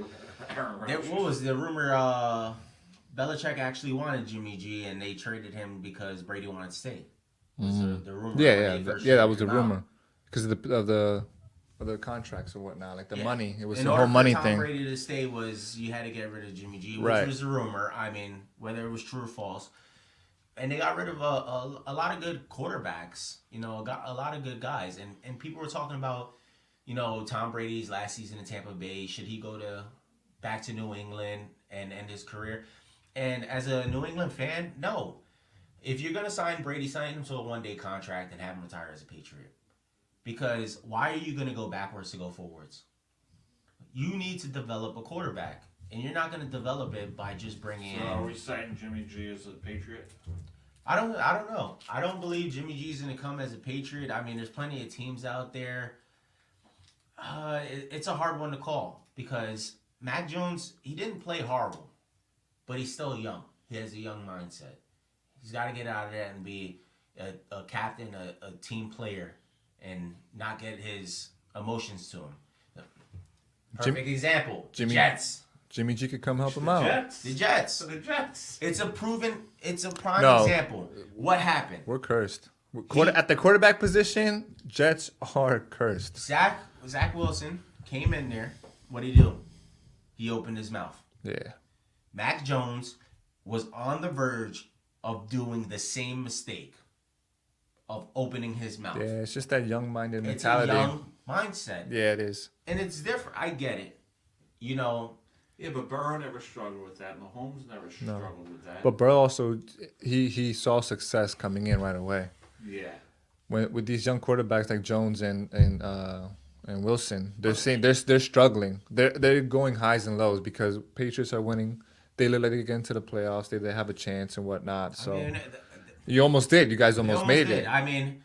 Aaron Rodgers. What was the rumor? Belichick actually wanted Jimmy G, and they traded him because Brady wanted to stay. Was the rumor? That was the rumor because of the contracts or whatnot, like the money. It was the whole money thing. In order for Tom Brady to stay, you had to get rid of Jimmy G, which was the rumor. I mean, whether it was true or false. And they got rid of a lot of good quarterbacks, got a lot of good guys. And people were talking about, Tom Brady's last season in Tampa Bay. Should he go back to New England and end his career? And as a New England fan, no. If you're going to sign Brady, sign him to a one-day contract and have him retire as a Patriot. Because why are you going to go backwards to go forwards? You need to develop a quarterback. And you're not going to develop it by just bringing in... So are we signing Jimmy G as a Patriot? I don't know. I don't believe Jimmy G's going to come as a Patriot. I mean, there's plenty of teams out there. It's a hard one to call because Mac Jones, he didn't play horrible, but he's still young. He has a young mindset. He's got to get out of that and be a captain, a team player, and not get his emotions to him. Perfect example. Jets. Jimmy G could come help him out. The Jets. The Jets. It's a prime example. What happened? We're cursed. At the quarterback position, Jets are cursed. Zach Wilson came in there. What did he do? He opened his mouth. Yeah. Mac Jones was on the verge of doing the same mistake of opening his mouth. Yeah, it's just that young-minded mentality. It's a young mindset. Yeah, it is. And it's different. I get it. Yeah, but Burrow never struggled with that. Mahomes never struggled with that. But Burrow also, he saw success coming in right away. Yeah. With these young quarterbacks like Jones and and Wilson. They're saying they're struggling. They're going highs and lows because Patriots are winning. They look like they get into the playoffs. They have a chance and whatnot. So I mean, you almost did. You guys they almost made did. it. I mean,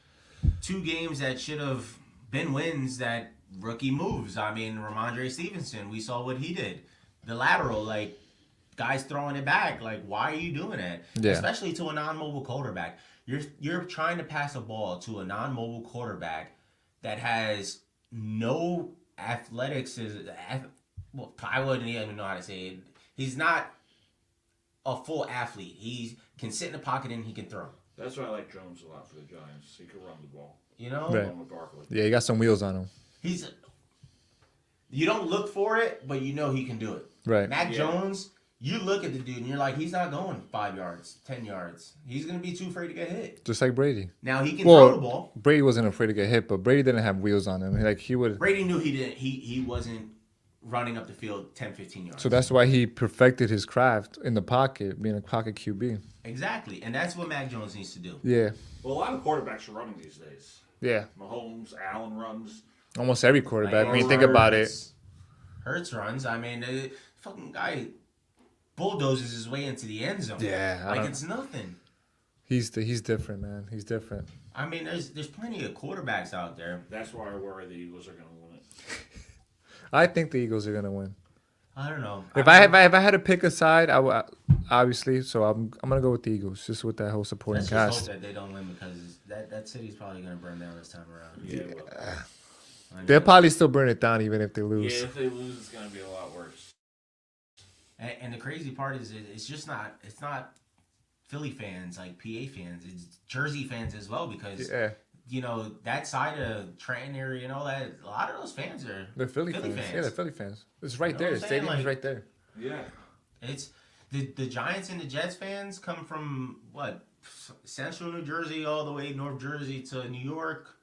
2 games that should have been wins that rookie moves. I mean, Ramondre Stevenson, we saw what he did. The lateral, like, guys throwing it back. Like, why are you doing that? Yeah. Especially to a non-mobile quarterback. You're trying to pass a ball to a non-mobile quarterback that has no athletics. Well, I wouldn't even know how to say it. He's not a full athlete. He can sit in the pocket and he can throw. That's why I like Jones a lot for the Giants. He can run the ball. You know? Right. Along with Barkley. Yeah, he got some wheels on him. You don't look for it, but you know he can do it. Right. Mac Jones, you look at the dude and you're like, he's not going 5 yards, 10 yards. He's going to be too afraid to get hit. Just like Brady. Now he can throw the ball. Brady wasn't afraid to get hit, but Brady didn't have wheels on him. Like he would. Brady knew he didn't. He wasn't running up the field 10, 15 yards. So that's why he perfected his craft in the pocket, being a pocket QB. Exactly. And that's what Mac Jones needs to do. Yeah. Well, a lot of quarterbacks are running these days. Yeah. Mahomes, Allen runs. Almost every quarterback. Like, When you think about it. Hurts runs. I mean, the fucking guy bulldozes his way into the end zone. Yeah. Like it's nothing. He's different, man. He's different. I mean, there's plenty of quarterbacks out there. That's why I worry the Eagles are going to win it. I think the Eagles are gonna win. I don't know. If I had to pick a side, I would obviously. So I'm gonna go with the Eagles, just with that whole supporting Let's cast. just hope that they don't win because that city's probably gonna burn down this time around. Yeah. They'll probably still burn it down even if they lose. Yeah, if they lose, it's going to be a lot worse. And the crazy part is it's just not. It's not Philly fans like PA fans. It's Jersey fans as well because you know that side of Trenton area and all that. A lot of those fans are They're Philly fans. Yeah, they're Philly fans. It's right there. The stadium's right there. Yeah. It's the Giants and the Jets fans come from what central New Jersey all the way North Jersey to New York.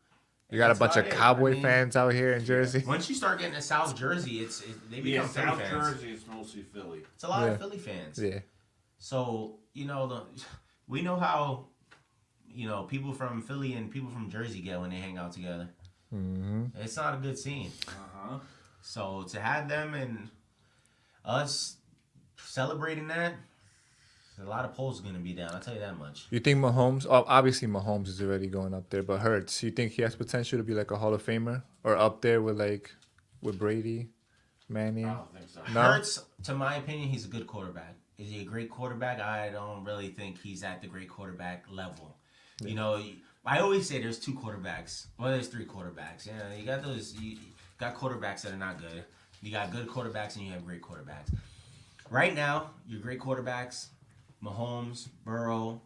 You got a bunch of Cowboy fans out here in Jersey. Once you start getting to South Jersey, they become Philly South fans. Jersey is mostly Philly. It's a lot of Philly fans. Yeah. So you know we know how people from Philly and people from Jersey get when they hang out together. Mm-hmm. It's not a good scene. So to have them and us celebrating that, a lot of polls are going to be down. I'll tell you that much. You think Mahomes? Oh, obviously Mahomes is already going up there, but Hurts. You think he has potential to be like a Hall of Famer or up there with Brady, Manning? I don't think so. No? Hurts, to my opinion, he's a good quarterback. Is he a great quarterback? I don't really think he's at the great quarterback level. You know, I always say there's 2 quarterbacks. Well, there's 3 quarterbacks. You got you got quarterbacks that are not good. You got good quarterbacks and you have great quarterbacks. Right now, your great quarterbacks, Mahomes, Burrow.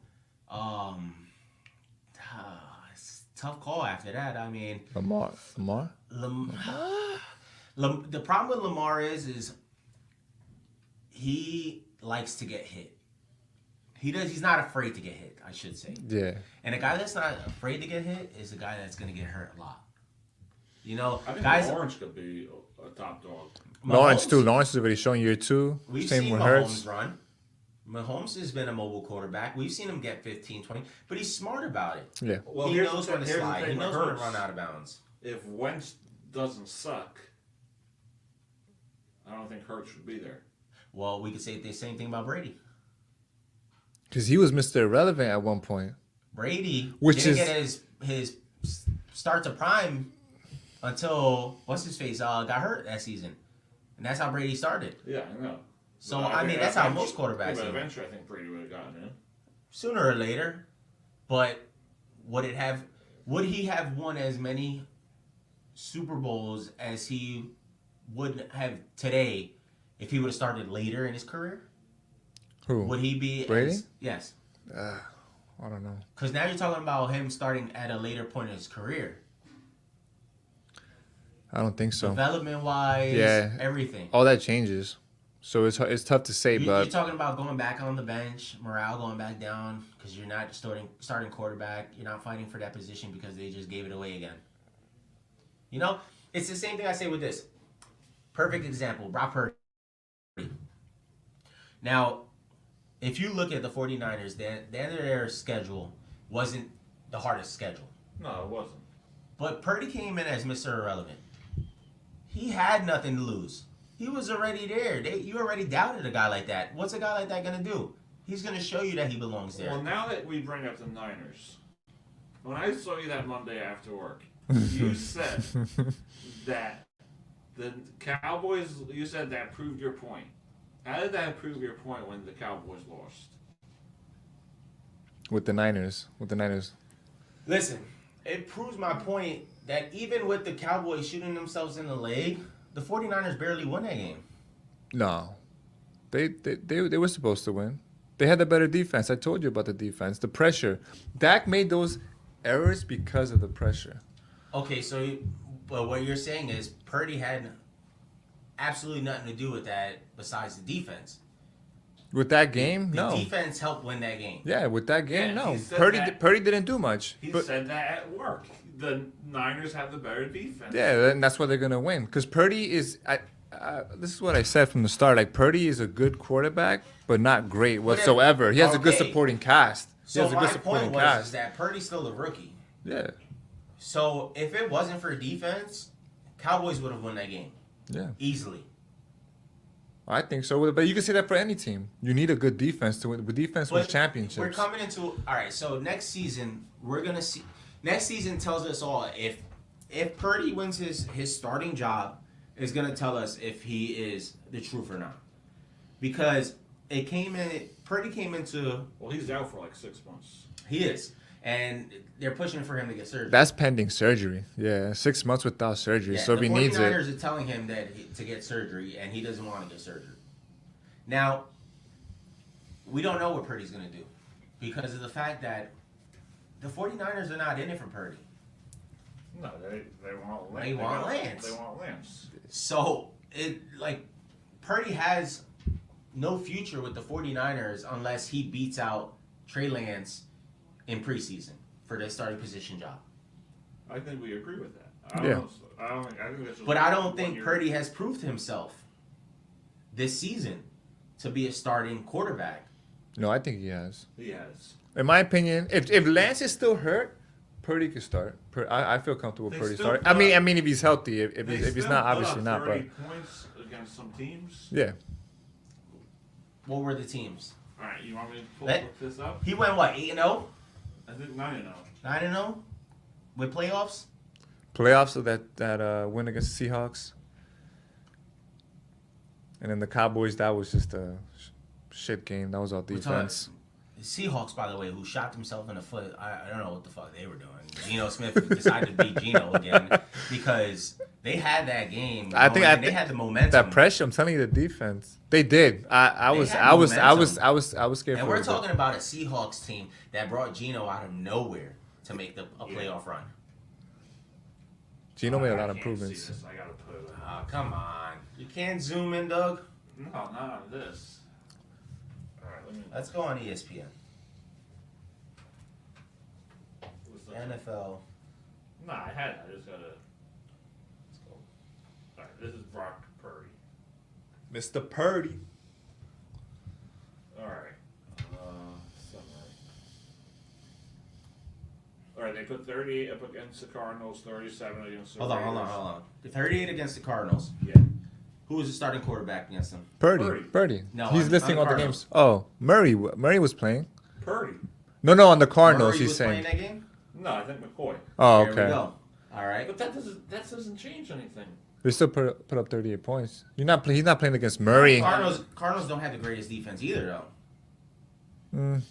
It's a tough call after that. I mean, Lamar. The problem with Lamar is he likes to get hit. He's not afraid to get hit, I should say. Yeah. And a guy that's not afraid to get hit is a guy that's going to get hurt a lot. You know, I think guys. Lawrence could be a top dog. Lawrence too. Lawrence is already showing year 2. We've Same seen with Mahomes Hurts. run. Mahomes has been a mobile quarterback. We've seen him get 15, 20, but he's smart about it. Yeah. Well, he here's knows the when to thing- here's the slide. He thing with knows when to Hurts. run out of bounds. If Wentz doesn't suck, I don't think Hurts would be there. Well, we could say the same thing about Brady. Because he was Mr. Irrelevant at one point. Brady Which didn't is- get his start to prime until what's his face got hurt that season, and that's how Brady started. Yeah, I know. So But I mean that's how most quarterbacks. Yeah, but do. eventually, I think Brady would have gotten in. Sooner or later, but would he have won as many Super Bowls as he would have today if he would have started later in his career? Who? Would he be Brady? Yes. I don't know. Because now you're talking about him starting at a later point in his career. I don't think so. Development wise, Yeah. everything. All that changes. So it's tough to say, You're but talking about going back on the bench, morale going back down because you're not starting quarterback. You're not fighting for that position because they just gave it away again. You know, it's the same thing I say with this. Perfect example, Brock Purdy. Now, if you look at the 49ers, the end of their schedule wasn't the hardest schedule. No, it wasn't. But Purdy came in as Mr. Irrelevant. he had nothing to lose. He was already there. You already doubted a guy like that. What's a guy like that gonna do? He's gonna show you that he belongs there. Well, now that we bring up the Niners, when I saw you that Monday after work, you said that the Cowboys. You said that proved your point. How did that prove your point when the Cowboys lost? With the Niners. Listen, it proves my point that even with the Cowboys shooting themselves in the leg, the 49ers barely won that game. No. They were supposed to win. They had the better defense. I told you about the defense. The pressure. Dak made those errors because of the pressure. Okay, but what you're saying is Purdy had absolutely nothing to do with that besides the defense. With that game, The no. defense helped win that game. Yeah, with that game, Yeah, no. he said Purdy didn't do much. He But said that at work. The Niners have the better defense. yeah, and that's why they're gonna win. Because Purdy is, this is what I said from the start. Like Purdy is a good quarterback, but not great whatsoever. He has a good okay. supporting cast. He So has a my good point supporting was cast. is that Purdy's still a rookie. Yeah, So if it wasn't for defense, Cowboys would have won that game yeah. easily. I think so. But you can say that for any team. You need a good defense to win. With defense wins But championships. We're coming into all right. So next season, we're gonna see. Next season tells us all if Purdy wins his starting job, is gonna tell us if he is the truth or not. Because Purdy came into. Well, he's out for like 6 months. He is, and they're pushing for him to get surgery. That's pending surgery. Yeah, 6 months without surgery. Yeah, So if he needs The it. 49ers are telling him to get surgery, and he doesn't want to get surgery. Now, we don't know what Purdy's going to do because of the fact that the 49ers are not in it for Purdy. No, they want Lance. They want Lance. They want Lance. So, Purdy has no future with the 49ers unless he beats out Trey Lance in preseason for the starting position job. I think we agree with that. I think that's But I don't think Purdy has proved himself this season to be a starting quarterback. No, I think he has. He has. In my opinion, if Lance is still hurt, Purdy could start. I feel comfortable with They Purdy still starting. put I mean, if he's healthy. If They he's still not, put obviously up not. 30 But points against some teams. yeah, What were the teams? All right, you want me to pull Let- this up? He went what, 8-0? I think 9-0. 9-0? With playoffs? playoffs of that win against the Seahawks, and then the Cowboys. That was just a shit game. That was all We're defense. The Seahawks, by the way, who shot himself in the foot. I don't know what the fuck they were doing. Geno Smith decided to beat Geno again because they had that game. I think they had the momentum. That pressure. I'm telling you, the defense. They did. I was scared. And for we're it, talking about a Seahawks team that brought Geno out of nowhere to make a playoff run. Gino made a lot I of can't improvements. see this. I gotta put it up. Oh, come on. You can't zoom in, Doug. No, not on this. All right, let me. Let's go on ESPN. What's the- NFL. Nah, I had it. I just gotta. Let's go. All right, this is Brock Purdy. Mr. Purdy. All right. Summary. All right, they put 38 up against the Cardinals, 37 against the Hold on. The 38 against the Cardinals. Yeah. Who was the starting quarterback against them? Purdy. No, He's on listing the all the Cardinals. games. Oh, Murray was playing. Purdy. No, on the Cardinals. Murray He's was saying. playing that game? No, I think McCoy. Oh, There okay. we go. All right. But that doesn't change anything. They still put up 38 points. He's not playing against Murray. Cardinals don't have the greatest defense either, though.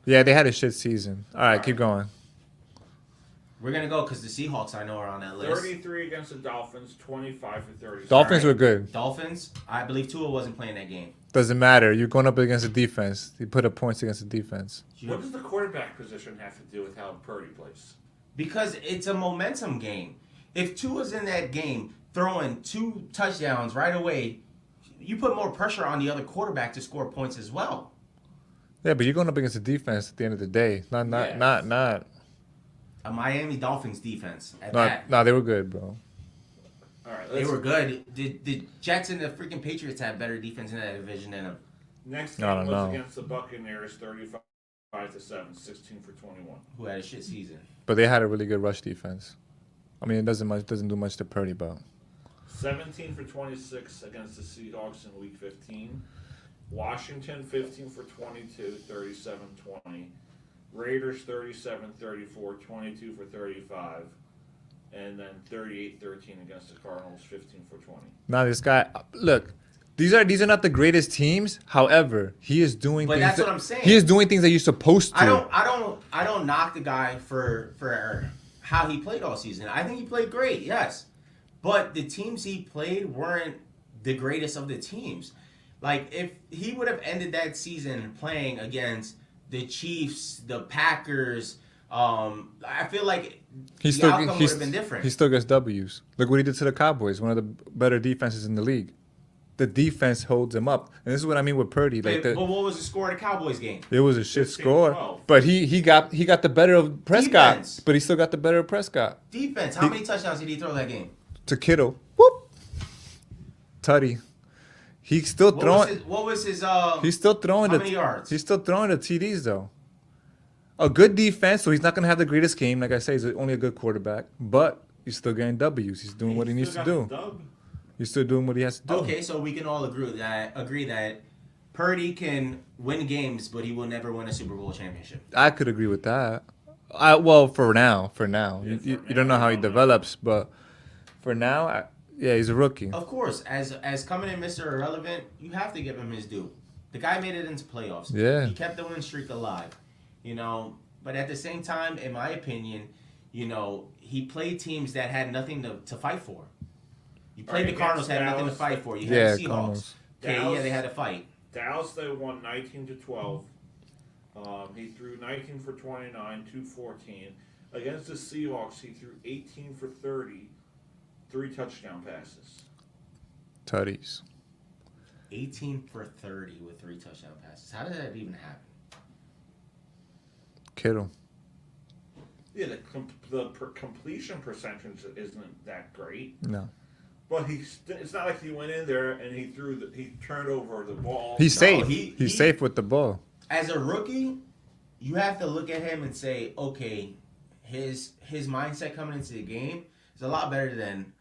Yeah, they had a shit season. All right, keep going. We're going to go because the Seahawks, I know, are on that list. 33 against the Dolphins, 25 for 30. Dolphins were good. Dolphins, I believe Tua wasn't playing that game. Doesn't matter. You're going up against the defense. You put up points against the defense. What does the quarterback position have to do with how Purdy plays? Because it's a momentum game. If Tua's in that game throwing 2 touchdowns right away, you put more pressure on the other quarterback to score points as well. Yeah, but you're going up against the defense at the end of the day. Not. A Miami Dolphins defense at that. No, they were good, bro. All right, They were good. The Jets and the freaking Patriots have better defense in that division than them. Next I game don't was know. against the Buccaneers, 35-7, 16 for 21. Who had a shit season. But they had a really good rush defense. I mean, it doesn't do much to Purdy, but 17 for 26 against the Seahawks in Week 15. Washington 15 for 22, 37-20. Raiders 37-34, 22 for 35. And then 38-13 against the Cardinals, 15 for 20. Now this guy, look, these are not the greatest teams. However, he is doing. But things that's that, what I'm saying. He is doing things that you're supposed to. I don't knock the guy for how he played all season. I think he played great, yes. But the teams he played weren't the greatest of the teams. Like, if he would have ended that season playing against the Chiefs, the Packers, I feel like the outcome would have been different. He still gets W's. Look what he did to the Cowboys, one of the better defenses in the league. The defense holds him up. And this is what I mean with Purdy. But what was the score of the Cowboys game? It was a shit score. But he got the better of Prescott. Defense. But he still got the better of Prescott. Defense. How many touchdowns did he throw that game? To Kittle. Whoop. Tutty. He's still throwing. What was his he's still throwing how many yards? He's still throwing the TDs though. A good defense, so he's not gonna have the greatest game. Like I say, he's only a good quarterback, but he's still getting W's. He's doing what he needs to do. He's still doing what he has to do. Okay, so we can all agree that Purdy can win games, but he will never win a Super Bowl championship. I could agree with that. Well, for now. You don't know how he develops, but for now, yeah, he's a rookie. Of course, as coming in Mr. Irrelevant, you have to give him his due. The guy made it into playoffs. Yeah. He kept the win streak alive. But at the same time, in my opinion, he played teams that had nothing to fight for. You played the Cardinals, had nothing to fight for. You had the Seahawks. Cardinals. Okay, they had to fight. Dallas, they won 19-12. He threw 19 for 29, 214. Against the Seahawks, he threw 18 for 30, 3 touchdown passes. Tutties. 18 for 30 with 3 touchdown passes. How did that even happen? Kittle. Yeah, the completion percentage isn't that great. No. But it's not like he went in there and he turned over the ball. He's safe. He's safe with the ball. As a rookie, you have to look at him and say, okay, his mindset coming into the game is a lot better than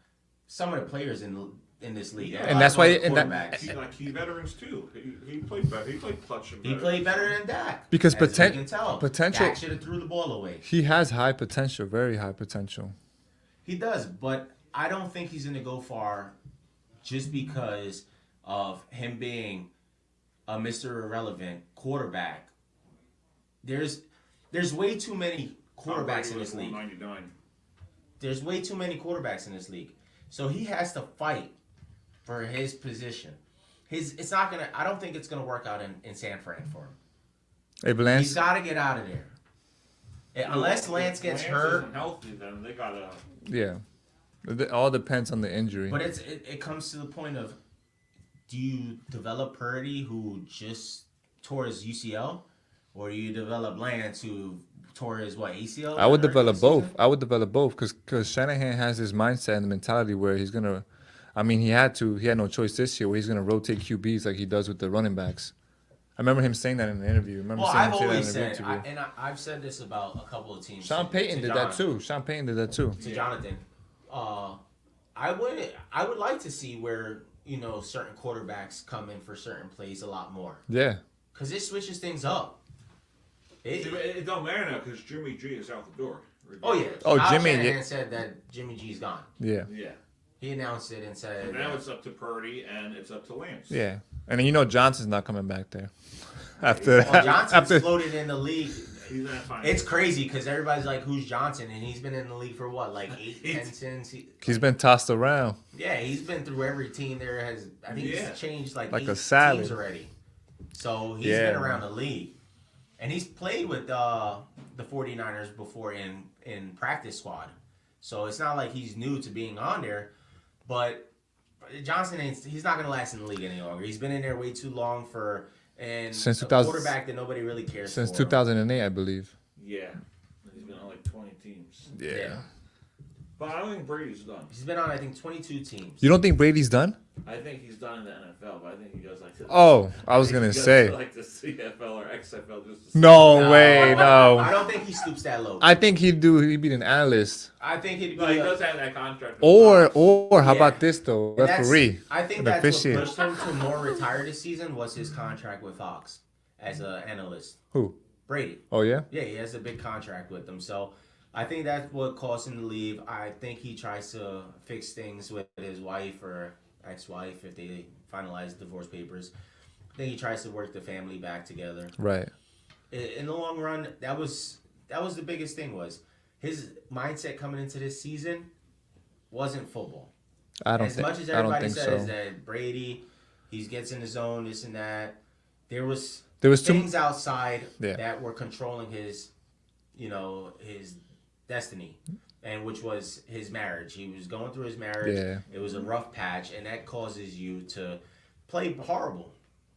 some of the players in this league. Yeah, and that's why he's like key veterans too. He played better. He played clutch. He played better than Dak. Because potential. Dak should have threw the ball away. He has high potential, very high potential. He does, but I don't think he's going to go far just because of him being a Mr. Irrelevant quarterback. There's way too many quarterbacks in this league. 99. There's way too many quarterbacks in this league. So he has to fight for his position. It's not gonna. I don't think it's gonna work out in San Fran for him. Hey, Lance. He's got to get out of there. Unless Lance gets hurt. Isn't healthy, then they gotta. Yeah, it all depends on the injury. But it comes to the point of, do you develop Purdy, who just tore his UCL, or do you develop Lance, who tore his ACL? I would develop both. Because Shanahan has his mindset and the mentality where he's gonna. I mean, he had no choice this year where he's gonna rotate QBs like he does with the running backs. I remember him saying that in the interview. I've always said, I've said this about a couple of teams. Sean Payton did that too. To Jonathan, I would like to see where certain quarterbacks come in for certain plays a lot more. Yeah. Because it switches things up. It don't matter now because Jimmy G is out the door. Oh yeah. Jimmy Shanahan said that Jimmy G's gone. Yeah. Yeah. He announced it and said. And now it's up to Purdy and it's up to Lance. Yeah, and then Johnson's not coming back there. After Johnson's floated in the league. It's crazy because everybody's like, "Who's Johnson?" And he's been in the league for what, like 8-10 since. He's been tossed around. Yeah, he's been through every team there has. I think he's changed like 8 a salad. teams already. So he's been around the league, and he's played with the 49ers before in practice squad. So it's not like he's new to being on there. But Johnson he's not going to last in the league any longer. He's been in there way too long since a quarterback that nobody really cares since for. 2008, I believe. Yeah. He's been on like 20 teams. Yeah. But I don't think Brady's done. He's been on, I think, 22 teams. You don't think Brady's done? I think he's done in the NFL, but I think he does like Oh, I was He gonna goes say. to, like the CFL or XFL just to see No way, no. I don't think he stoops that low. I think he'd be an analyst. I think he'd be. No, he does have that contract. with Or Fox. how Yeah. about this though? And that's- Referee. I think an that's officiate. what pushed him to more retire this season was his contract with Fox as an analyst. Who? Brady. Oh yeah. Yeah, he has a big contract with them. So I think that's what caused him to leave. I think he tries to fix things with his wife or ex-wife if they finalize divorce papers. I think he tries to work the family back together. Right. In the long run, that was the biggest thing was his mindset coming into this season wasn't football. As much as everybody says that Brady, he gets in the zone, this and that, there was things outside that were controlling his, his destiny, and which was his marriage. He was going through his marriage. Yeah. It was a rough patch, and that causes you to play horrible,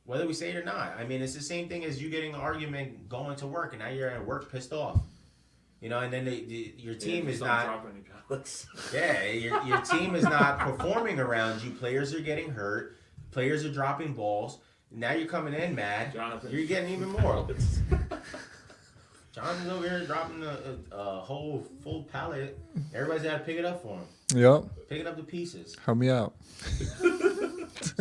whether we say it or not. I mean, it's the same thing as you getting an argument going to work, and now you're at work pissed off. And then your team is not. Yeah, your team is not performing around you. Players are getting hurt. Players are dropping balls. Now you're coming in mad. Jonathan. You're getting even more. Jonathan's over here dropping a whole full pallet. Everybody's got to pick it up for him. Yep. Pick it up to pieces. Help me out.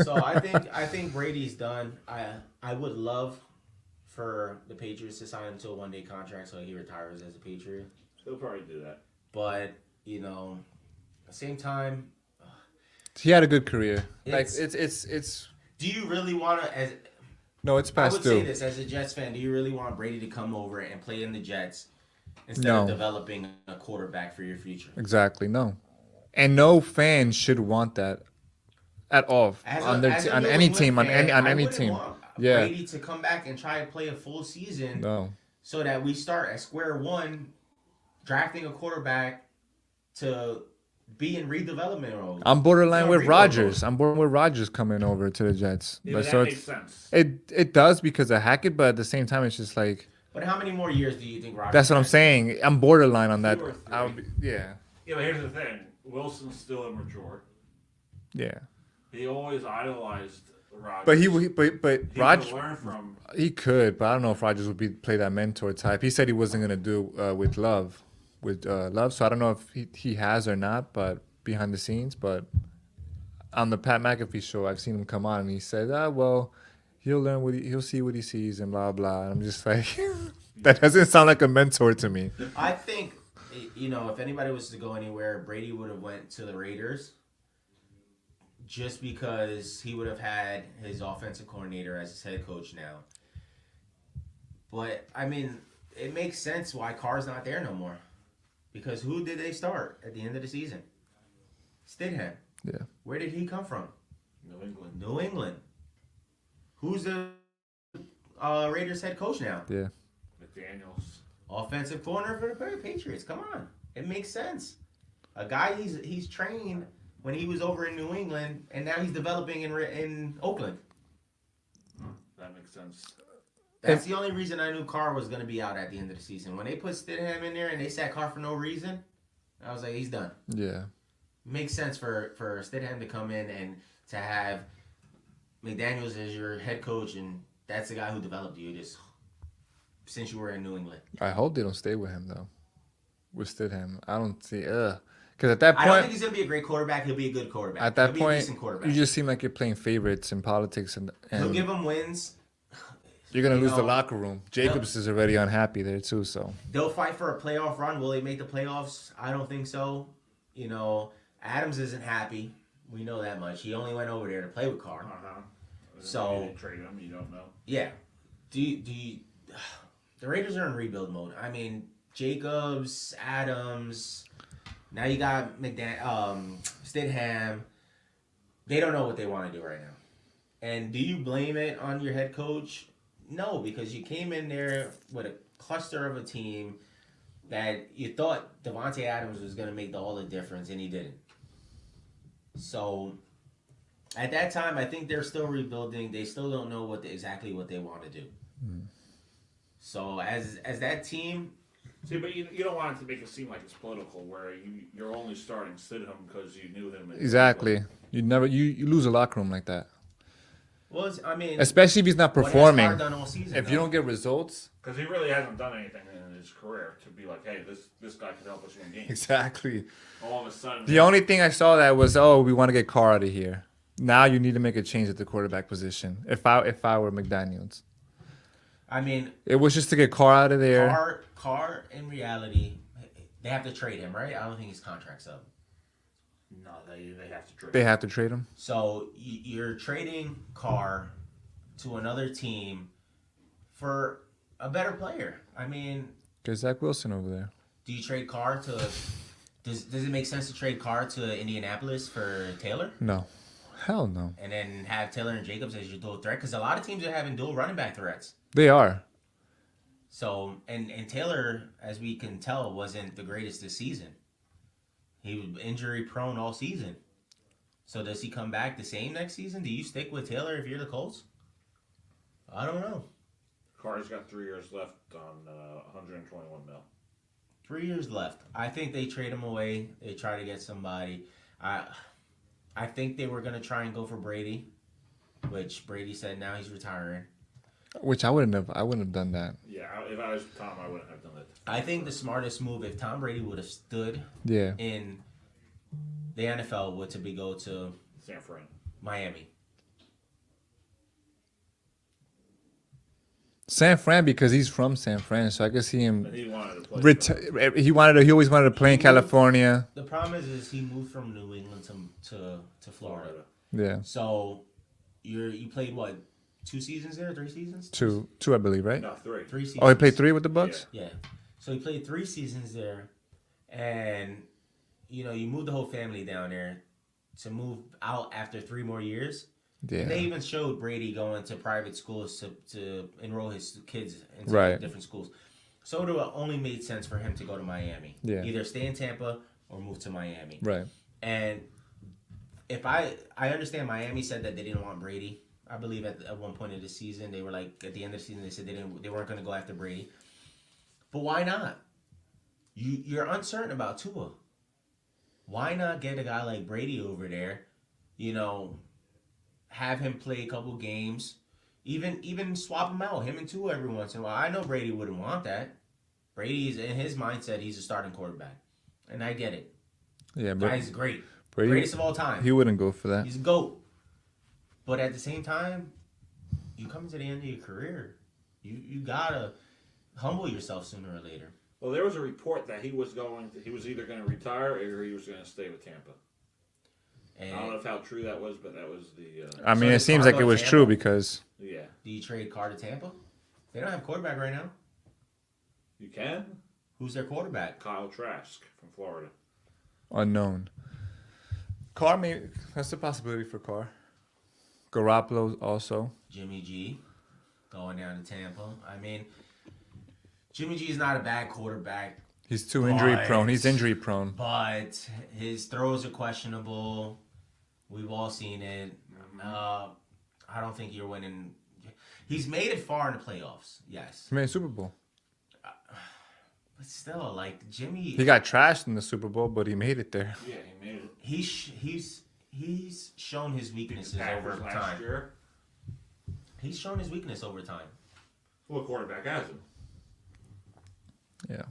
So I think Brady's done. I would love for the Patriots to sign him to a one-day contract so he retires as a Patriot. He'll probably do that. But at the same time, He had a good career. It's. Do you really want to? No, it's past I would due. say this as a Jets fan. Do you really want Brady to come over and play in the Jets instead of developing a quarterback for your future? Exactly. No. And no fan should want that at all on any team. Yeah. Brady to come back and try to play a full season. No. So that we start at square one, drafting a quarterback to be in redevelopment mode. I'm borderline with Rodgers. I'm borderline with Rodgers coming over to the Jets. Yeah, but that so makes sense. It does because of Hackett, but at the same time, it's just like. But how many more years do you think Rodgers? That's what I'm saying. I'm borderline on that. 2 or 3. Yeah. Yeah, but here's the thing. Wilson's still immature. Yeah. He always idolized Rodgers. But he could learn from. He could, but I don't know if Rodgers would play that mentor type. He said he wasn't gonna do with Love, so I don't know if he has or not. But behind the scenes, but on the Pat McAfee show, I've seen him come on and he said, well, he'll learn he'll see what he sees and blah blah. And I'm just like, that doesn't sound like a mentor to me. I think if anybody was to go anywhere, Brady would have went to the Raiders. Just because he would have had his offensive coordinator as his head coach now. But, I mean, it makes sense why Carr's not there no more. Because who did they start at the end of the season? Stidham. Yeah. Where did he come from? New England. Who's the Raiders head coach now? Yeah. McDaniels. Offensive corner for the Patriots. Come on. It makes sense. A guy he's trained when he was over in New England, and now he's developing in Oakland. That makes sense. That's the only reason I knew Carr was going to be out at the end of the season. When they put Stidham in there and they sat Carr for no reason, I was like, he's done. Yeah. Makes sense for Stidham to come in and to have McDaniels as your head coach, and that's the guy who developed you since you were in New England. I hope they don't stay with him though. With Stidham, I don't see. Because at that point, I don't think he's going to be a great quarterback. He'll be a good quarterback. At that He'll be point, a decent quarterback. you just seem like you're playing favorites in politics, and He'll give them wins. You're gonna lose the locker room. Jacobs is already unhappy there too, so they'll fight for a playoff run. Will they make the playoffs? I don't think so. Adams isn't happy. We know that much. He only went over there to play with Carr. So you trade him, you don't know. Yeah. The Raiders are in rebuild mode. I mean, Jacobs, Adams. Now you got Stidham. They don't know what they want to do right now. And do you blame it on your head coach? No, because you came in there with a cluster of a team that you thought Devontae Adams was going to make all the difference, and he didn't. So at that time, I think they're still rebuilding. They still don't know exactly what they want to do. Mm. So as that team... See, but you don't want it to make it seem like it's political, where you're only starting Stidham because you knew him. Exactly. You lose a locker room like that. Well, I mean, especially if he's not what has performing. Carr done all season, If though? you don't get results, Because he really hasn't done anything in his career to be like, hey, this guy could help us win games. exactly. All of a sudden, The only thing I saw that was, oh, we want to get Carr out of here. Now you need to make a change at the quarterback position. If I were McDaniels, I mean, it was just to get Carr out of there. Carr, in reality, they have to trade him, right? I don't think his contract's up. No, they have to trade. They have to trade him. So you're trading Carr to another team for a better player. I mean, Get Zach Wilson over there. do you trade Carr to? Does it make sense to trade Carr to Indianapolis for Taylor? No, hell no. And then have Taylor and Jacobs as your dual threat? Because a lot of teams are having dual running back threats. They are. So, and Taylor, as we can tell, wasn't the greatest this season. He was injury prone all season. So does he come back the same next season? Do you stick with Taylor if you're the Colts? I don't know. Carr's got 3 years left on 121 mil. 3 years left. I think they trade him away. They try to get somebody. I think they were going to try and go for Brady, which Brady said now he's retiring. Which I wouldn't have done that. Yeah, if I was Tom, I wouldn't have done that. I think the smartest move, if Tom Brady would have stood Yeah. in the NFL, would to be go to San Fran. Miami. San Fran, because he's from San Fran, so I could see him. And he wanted to play. He always wanted to play in California. The problem is he moved from New England to Florida. Yeah. So you played what, 2 seasons there, 3 seasons? Two, I believe, right? No, 3. 3 seasons. Oh, he played 3 with the Bucks. Yeah. So he played 3 seasons there, and you moved the whole family down there to move out after 3 more years. Yeah. And they even showed Brady going to private schools to enroll his kids into Right. different schools. So it would have only made sense for him to go to Miami. Yeah. Either stay in Tampa or move to Miami. Right. And if I understand Miami said that they didn't want Brady. I believe at one point of the season, they were like, at the end of the season, they said they weren't going to go after Brady. But why not? You're uncertain about Tua. Why not get a guy like Brady over there? Have him play a couple games, even swap him out, him and Tua every once in a while. I know Brady wouldn't want that. Brady's in his mindset, he's a starting quarterback, and I get it. Yeah, but Guy's great, Brady, greatest of all time. He wouldn't go for that. He's a GOAT. But at the same time, you come to the end of your career, you gotta humble yourself sooner or later. Well, there was a report that he was either going to retire or he was going to stay with Tampa. And I don't know if how true that was, but that was the. I mean, it seems like it was true because. Yeah. Do you trade Carr to Tampa? They don't have a quarterback right now. You can. Who's their quarterback? Kyle Trask from Florida. Unknown. Carr, maybe that's a possibility for Carr. Garoppolo also. Jimmy G going down to Tampa. I mean, Jimmy G is not a bad quarterback. He's too injury prone. He's injury prone. But his throws are questionable. We've all seen it. I don't think you're winning. He's made it far in the playoffs. Yes. He made a Super Bowl. But still, like Jimmy. He got trashed in the Super Bowl, but he made it there. Yeah, he made it. He's shown his weaknesses over time. Year. He's shown his weakness over time. What quarterback hasn't? Yeah.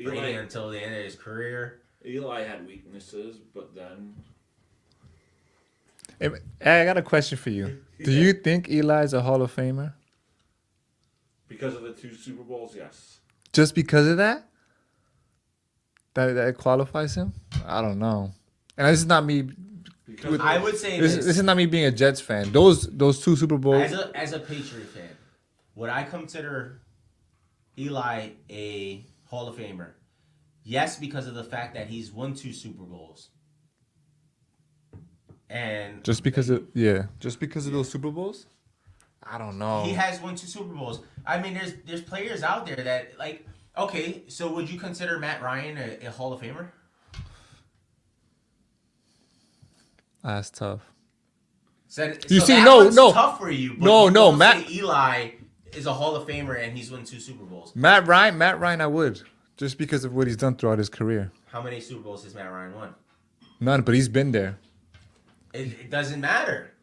Brady until the end of his career. Eli had weaknesses, but then. I got a question for you. Do you think Eli's a Hall of Famer? Because of the 2 Super Bowls, yes. Just because of that? That qualifies him? I don't know. And this is not me. I would say this is not me being a Jets fan. Those 2 Super Bowls. As a Patriot fan, would I consider Eli a Hall of Famer? Yes, because of the fact that he's won 2 Super Bowls. And just because of those Super Bowls? I don't know. He has won 2 Super Bowls. I mean, there's players out there that like. Okay, so would you consider Matt Ryan a Hall of Famer? That's tough. Tough for you. But Matt. Say Eli is a Hall of Famer and he's won 2 Super Bowls. Matt Ryan, I would, just because of what he's done throughout his career. How many Super Bowls has Matt Ryan won? None, but he's been there. It doesn't matter.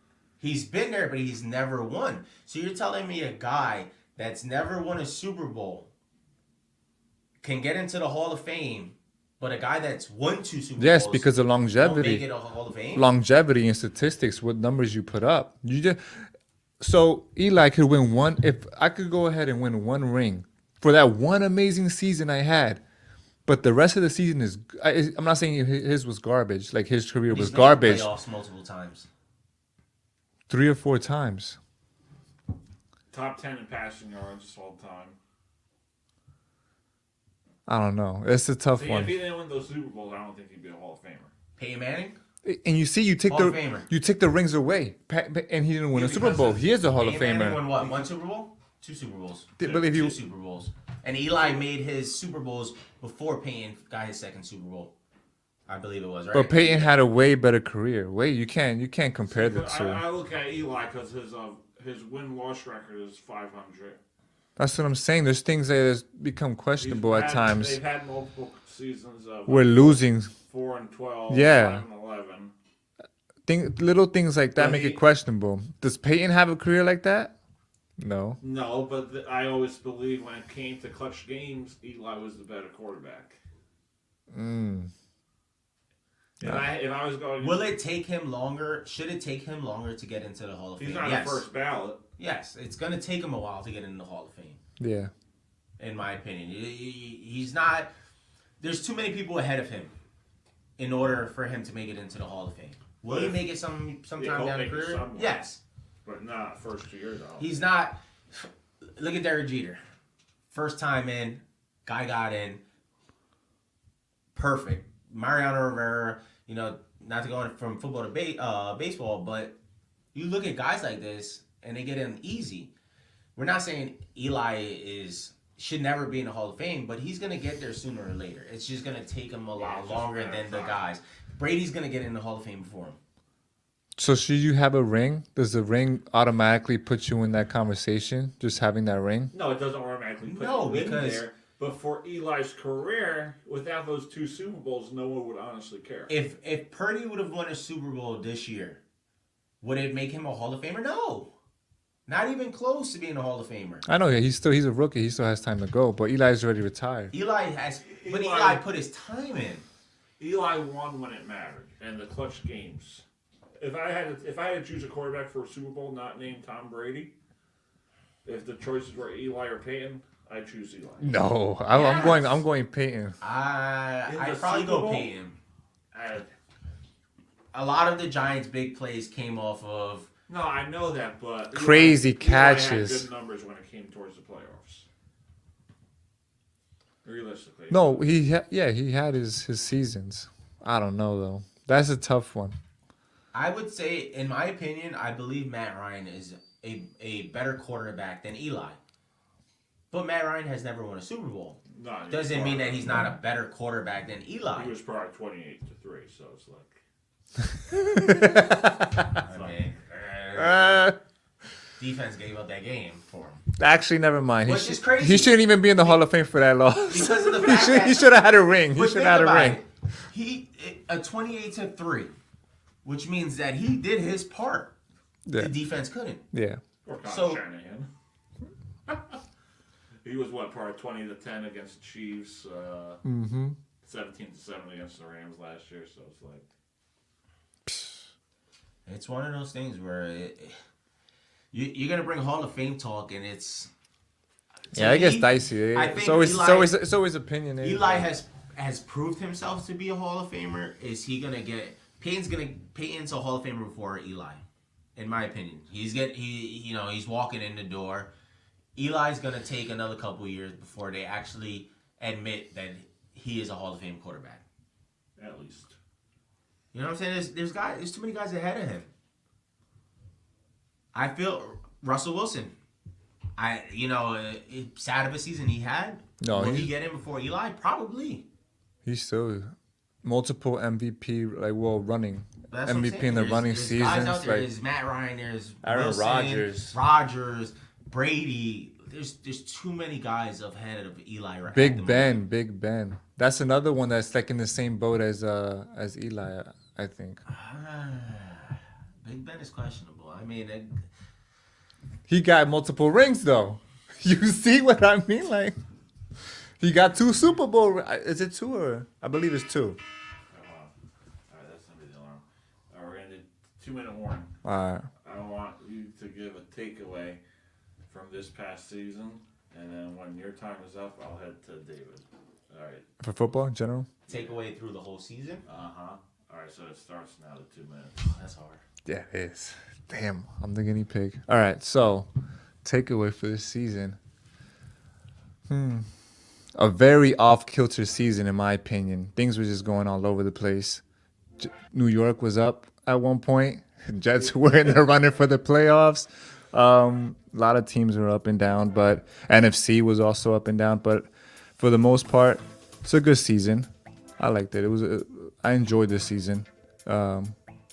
He's been there, but he's never won. So you're telling me a guy that's never won a Super Bowl can get into the Hall of Fame, but a guy that's won 2 Super Bowls, Yes, because of won't longevity. make it a Hall of Fame? Longevity and statistics, what numbers you put up. So Eli could win one. If I could go ahead and win one ring for that one amazing season I had, but the rest of the season is. I'm not saying his was garbage. Like his career was He's made garbage. Playoffs multiple times. 3 or 4 times. Top 10 in passing yards all time. I don't know. It's a tough See, one. if he didn't win those Super Bowls, I don't think he'd be a Hall of Famer. Peyton Manning? And you see, you take Hall of Famer. the rings away, and he didn't win a Super Bowl. He is a Hall of Peyton Manning Famer. won what? 1 Super Bowl? 2 Super Bowls. But if 2 Super Bowls. And Eli made his Super Bowls before Peyton got his 2nd Super Bowl. I believe it was, right? But Peyton had a way better career. You can't compare the two. I look at Eli because his win-loss record is 500. That's what I'm saying. There's things that has become questionable at times. They've had multiple seasons of We're losing 4-12, Yeah. 5-11. Little things like that But make he- it questionable. Does Peyton have a career like that? No. No, but I always believe when it came to clutch games, Eli was the better quarterback. If I was going, Will it take him longer? Should it take him longer to get into the Hall of Fame? he's not Yes. a first ballot. Yes, it's going to take him a while to get into the Hall of Fame, Yeah. in my opinion. He's not. There's too many people ahead of him in order for him to make it into the Hall of Fame. Will he make it sometime he'll down the make it career? somewhere. Yes. But not first year, though. He's not. Look at Derek Jeter. First time in, guy got in. Perfect. Mariano Rivera, not to go in from football to baseball, but you look at guys like this and they get in easy. We're not saying Eli should never be in the Hall of Fame, but he's gonna get there sooner or later. It's just gonna take him a lot longer than the guys. Brady's gonna get in the Hall of Fame before him. So should you have a ring? Does the ring automatically put you in that conversation? Just having that ring? No, it doesn't automatically put No, you in because- there. But for Eli's career, without those 2 Super Bowls, no one would honestly care. If Purdy would have won a Super Bowl this year, would it make him a Hall of Famer? No. Not even close to being a Hall of Famer. I know, yeah, he's a rookie. He still has time to go, but Eli's already retired. Eli put his time in. Eli won when it mattered, and the clutch games. If I had to choose a quarterback for a Super Bowl not named Tom Brady, if the choices were Eli or Peyton, I choose Eli. No, I'm going Peyton. I'd probably Super go Bowl? Peyton. A lot of the Giants' big plays came off of. No, I know that, but Crazy Eli catches. had good numbers when it came towards the playoffs. Realistically. No, he had his seasons. I don't know though. That's a tough one. I would say, in my opinion, I believe Matt Ryan is a better quarterback than Eli. But Matt Ryan has never won a Super Bowl. No, he was Doesn't mean probably- that he's not a better quarterback than Eli. He was probably 28-3, so it's like. Defense gave up that game for him. Actually, never mind. Which He is crazy. He shouldn't even be in the Hall of Fame for that loss. Because of the fact he should have had a ring. He But should think have had a about ring. it. A 28-3, which means that he did his part. Yeah. The defense couldn't. Yeah. Or Kyle So- Shanahan. He was probably 20-10 against the Chiefs. 17-7 against the Rams last year. So it's like. It's one of those things where you're gonna bring Hall of Fame talk, and it's. Yeah, it gets dicey. I think It's always opinionated. Eli has proved himself to be a Hall of Famer. Is he gonna get Peyton's a Hall of Famer before Eli, in my opinion. He's walking in the door. Eli's gonna take another couple years before they actually admit that he is a Hall of Fame quarterback. At least. You know what I'm saying? There's too many guys ahead of him. I feel Russell Wilson. Sad of a season he had. No, Will he get in before Eli? Probably. He's still multiple MVP, running That's what I'm MVP saying. in the There's running guys seasons. out there. There's Matt Ryan. There's Aaron Wilson, Rodgers, Brady. There's too many guys ahead of Eli. Right Big Ben. That's another one that's like in the same boat as Eli, I think. Big Ben is questionable. I mean, He got multiple rings though. You see what I mean? Like he got 2 Super Bowl. Is it 2 or I believe it's 2. All right, that's gonna be the alarm. All right, we're gonna do 2-minute warning. All right. I want you to give a takeaway from this past season, and then when your time is up, I'll head to David. All right. For football in general. take away through the whole season. All right, so it starts now to 2 minutes. That's hard. Yeah, it is. Damn, I'm the guinea pig. All right, so takeaway for this season. A very off-kilter season, in my opinion. Things were just going all over the place. New York was up at one point. Jets were in the running for the playoffs. A lot of teams were up and down, but NFC was also up and down. But for the most part, it's a good season. I liked it. I enjoyed this season. The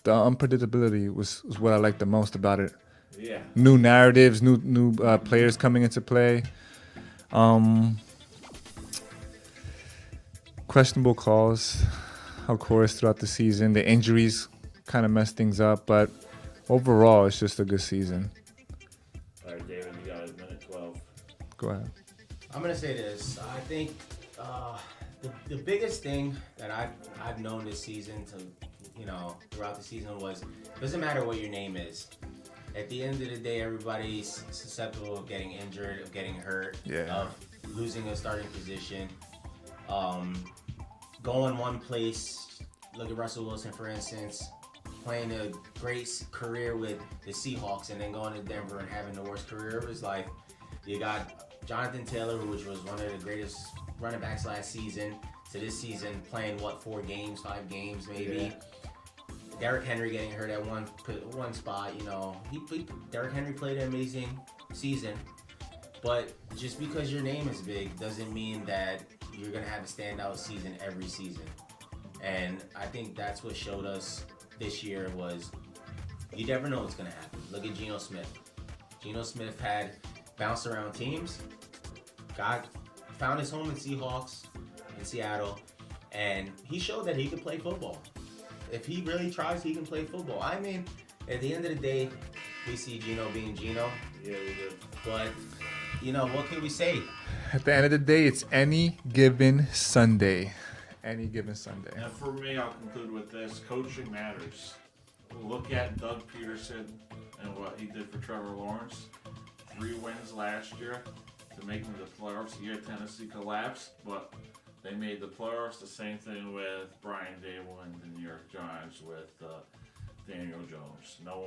unpredictability was what I liked the most about it. Yeah. New narratives, new players coming into play. Questionable calls, of course, throughout the season. The injuries kind of messed things up, but overall, it's just a good season. All right, David, you got a minute 12. Go ahead. I'm gonna say this. I think the biggest thing that I've known this season throughout the season was it doesn't matter what your name is. At the end of the day, everybody's susceptible of getting injured, of getting hurt, of losing a starting position. Going one place, look at Russell Wilson, for instance, playing a great career with the Seahawks and then going to Denver and having the worst career of his life. You got Jonathan Taylor, which was one of the greatest running backs last season, to this season playing, 5 games maybe. Yeah. Derrick Henry getting hurt at one spot, Derrick Henry played an amazing season. But just because your name is big doesn't mean that you're going to have a standout season every season. And I think that's what showed us this year was you never know what's going to happen. Look at Geno Smith. Geno Smith had bounced around teams, found his home in Seahawks, in Seattle, and he showed that he could play football. If he really tries, he can play football. I mean, at the end of the day, we see Geno being Geno. Yeah, we do. But, what can we say? At the end of the day, it's any given Sunday. Any given Sunday. And for me, I'll conclude with this. Coaching matters. Look at Doug Peterson and what he did for Trevor Lawrence. 3 wins last year to make them the playoffs. Yeah, Tennessee collapsed, but they made the playoffs. The same thing with Brian Dable and the New York Giants with Daniel Jones. No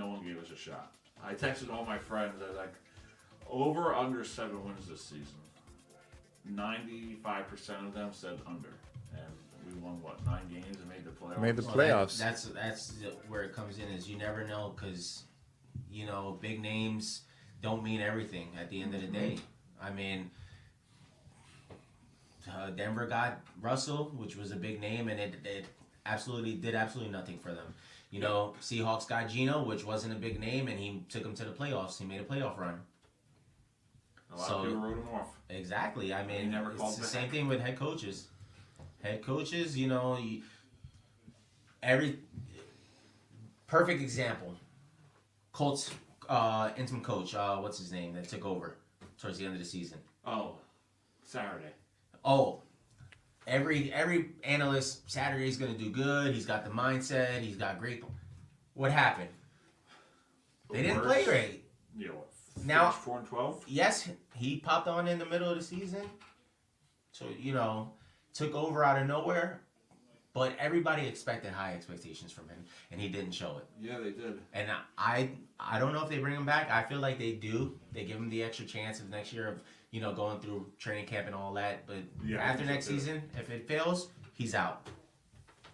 one gave us a shot. I texted all my friends. I was like, over under 7 wins this season. 95% of them said under, and we won 9 games and made the playoffs. Made the playoffs. That's where it comes in. Is you never know because big names don't mean everything at the end of the day. I mean, Denver got Russell, which was a big name, and it did absolutely nothing for them. Seahawks got Geno, which wasn't a big name, and he took them to the playoffs. He made a playoff run. A lot of people wrote him off. Exactly. I mean, it's the same thing with head coaches. Head coaches, every perfect example. Colts interim coach, what's his name, that took over towards the end of the season. Oh, Saturday. Oh, every analyst, Saturday's going to do good. He's got the mindset. He's got great. What happened? They didn't play great. Yeah. Now, 4-12. Yes, he popped on in the middle of the season. So, took over out of nowhere. But everybody expected high expectations from him, and he didn't show it. Yeah, they did. And I don't know if they bring him back. I feel like they do. They give him the extra chance of next year of, going through training camp and all that. But after next season, if it fails, he's out.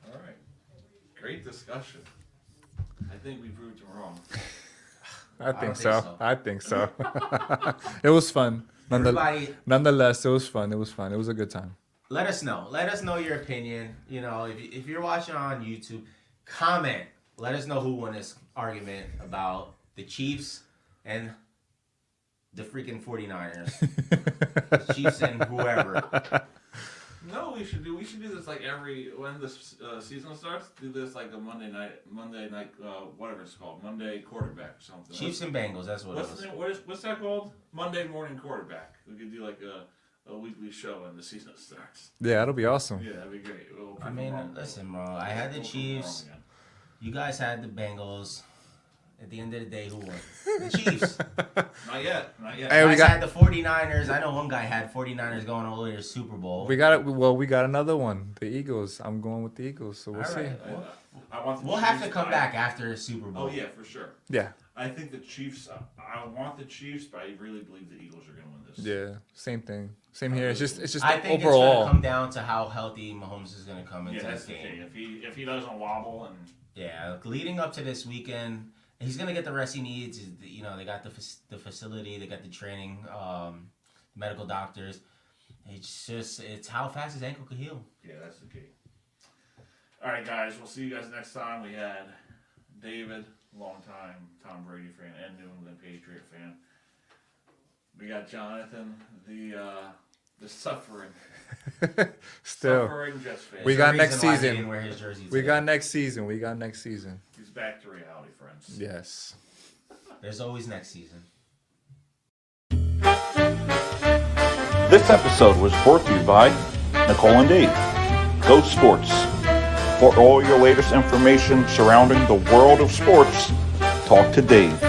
All right. Great discussion. I think we proved him wrong. I think so. It was fun. Nonetheless, it was fun. It was a good time. Let us know. Let us know your opinion. If you're watching on YouTube, comment. Let us know who won this argument about the Chiefs and the freaking 49ers. The Chiefs and whoever. No, we should do this like when the season starts. Do this like a Monday night, whatever it's called, Monday quarterback or something. Chiefs and Bengals. That's what it was. What's that called? Monday morning quarterback. We could do like a weekly show when the season starts. Yeah, that'll be awesome. Yeah, that'd be great. I mean, listen, bro. I had the Chiefs. You guys had the Bengals. At the end of the day, who won? The Chiefs. Not yet. Hey, you guys had the 49ers. I know one guy had 49ers going all the way to the Super Bowl. We got another one. The Eagles. I'm going with the Eagles, so we'll see. We'll have to come back after the Super Bowl. Oh yeah, for sure. Yeah. I think the Chiefs. I want the Chiefs, but I really believe the Eagles are going to win this. Yeah, same thing. Same here. It's just I think overall. it's going to come down to how healthy Mahomes is going to come into this game. If he doesn't wobble and leading up to this weekend. He's gonna get the rest he needs. You know, they got the facility, they got the training, medical doctors. It's how fast his ankle could heal. Yeah, that's the key. All right, guys, we'll see you guys next time. We had David, longtime Tom Brady fan and New England Patriot fan. We got Jonathan, the suffering. Still. Suffering Jets fan. We got next season. He didn't wear his jersey We today. got next season. He's back to reality, friends. Yes. There's always next season. This episode was brought to you by Nicole and Dave. Go Sports. For all your latest information surrounding the world of sports, talk to Dave.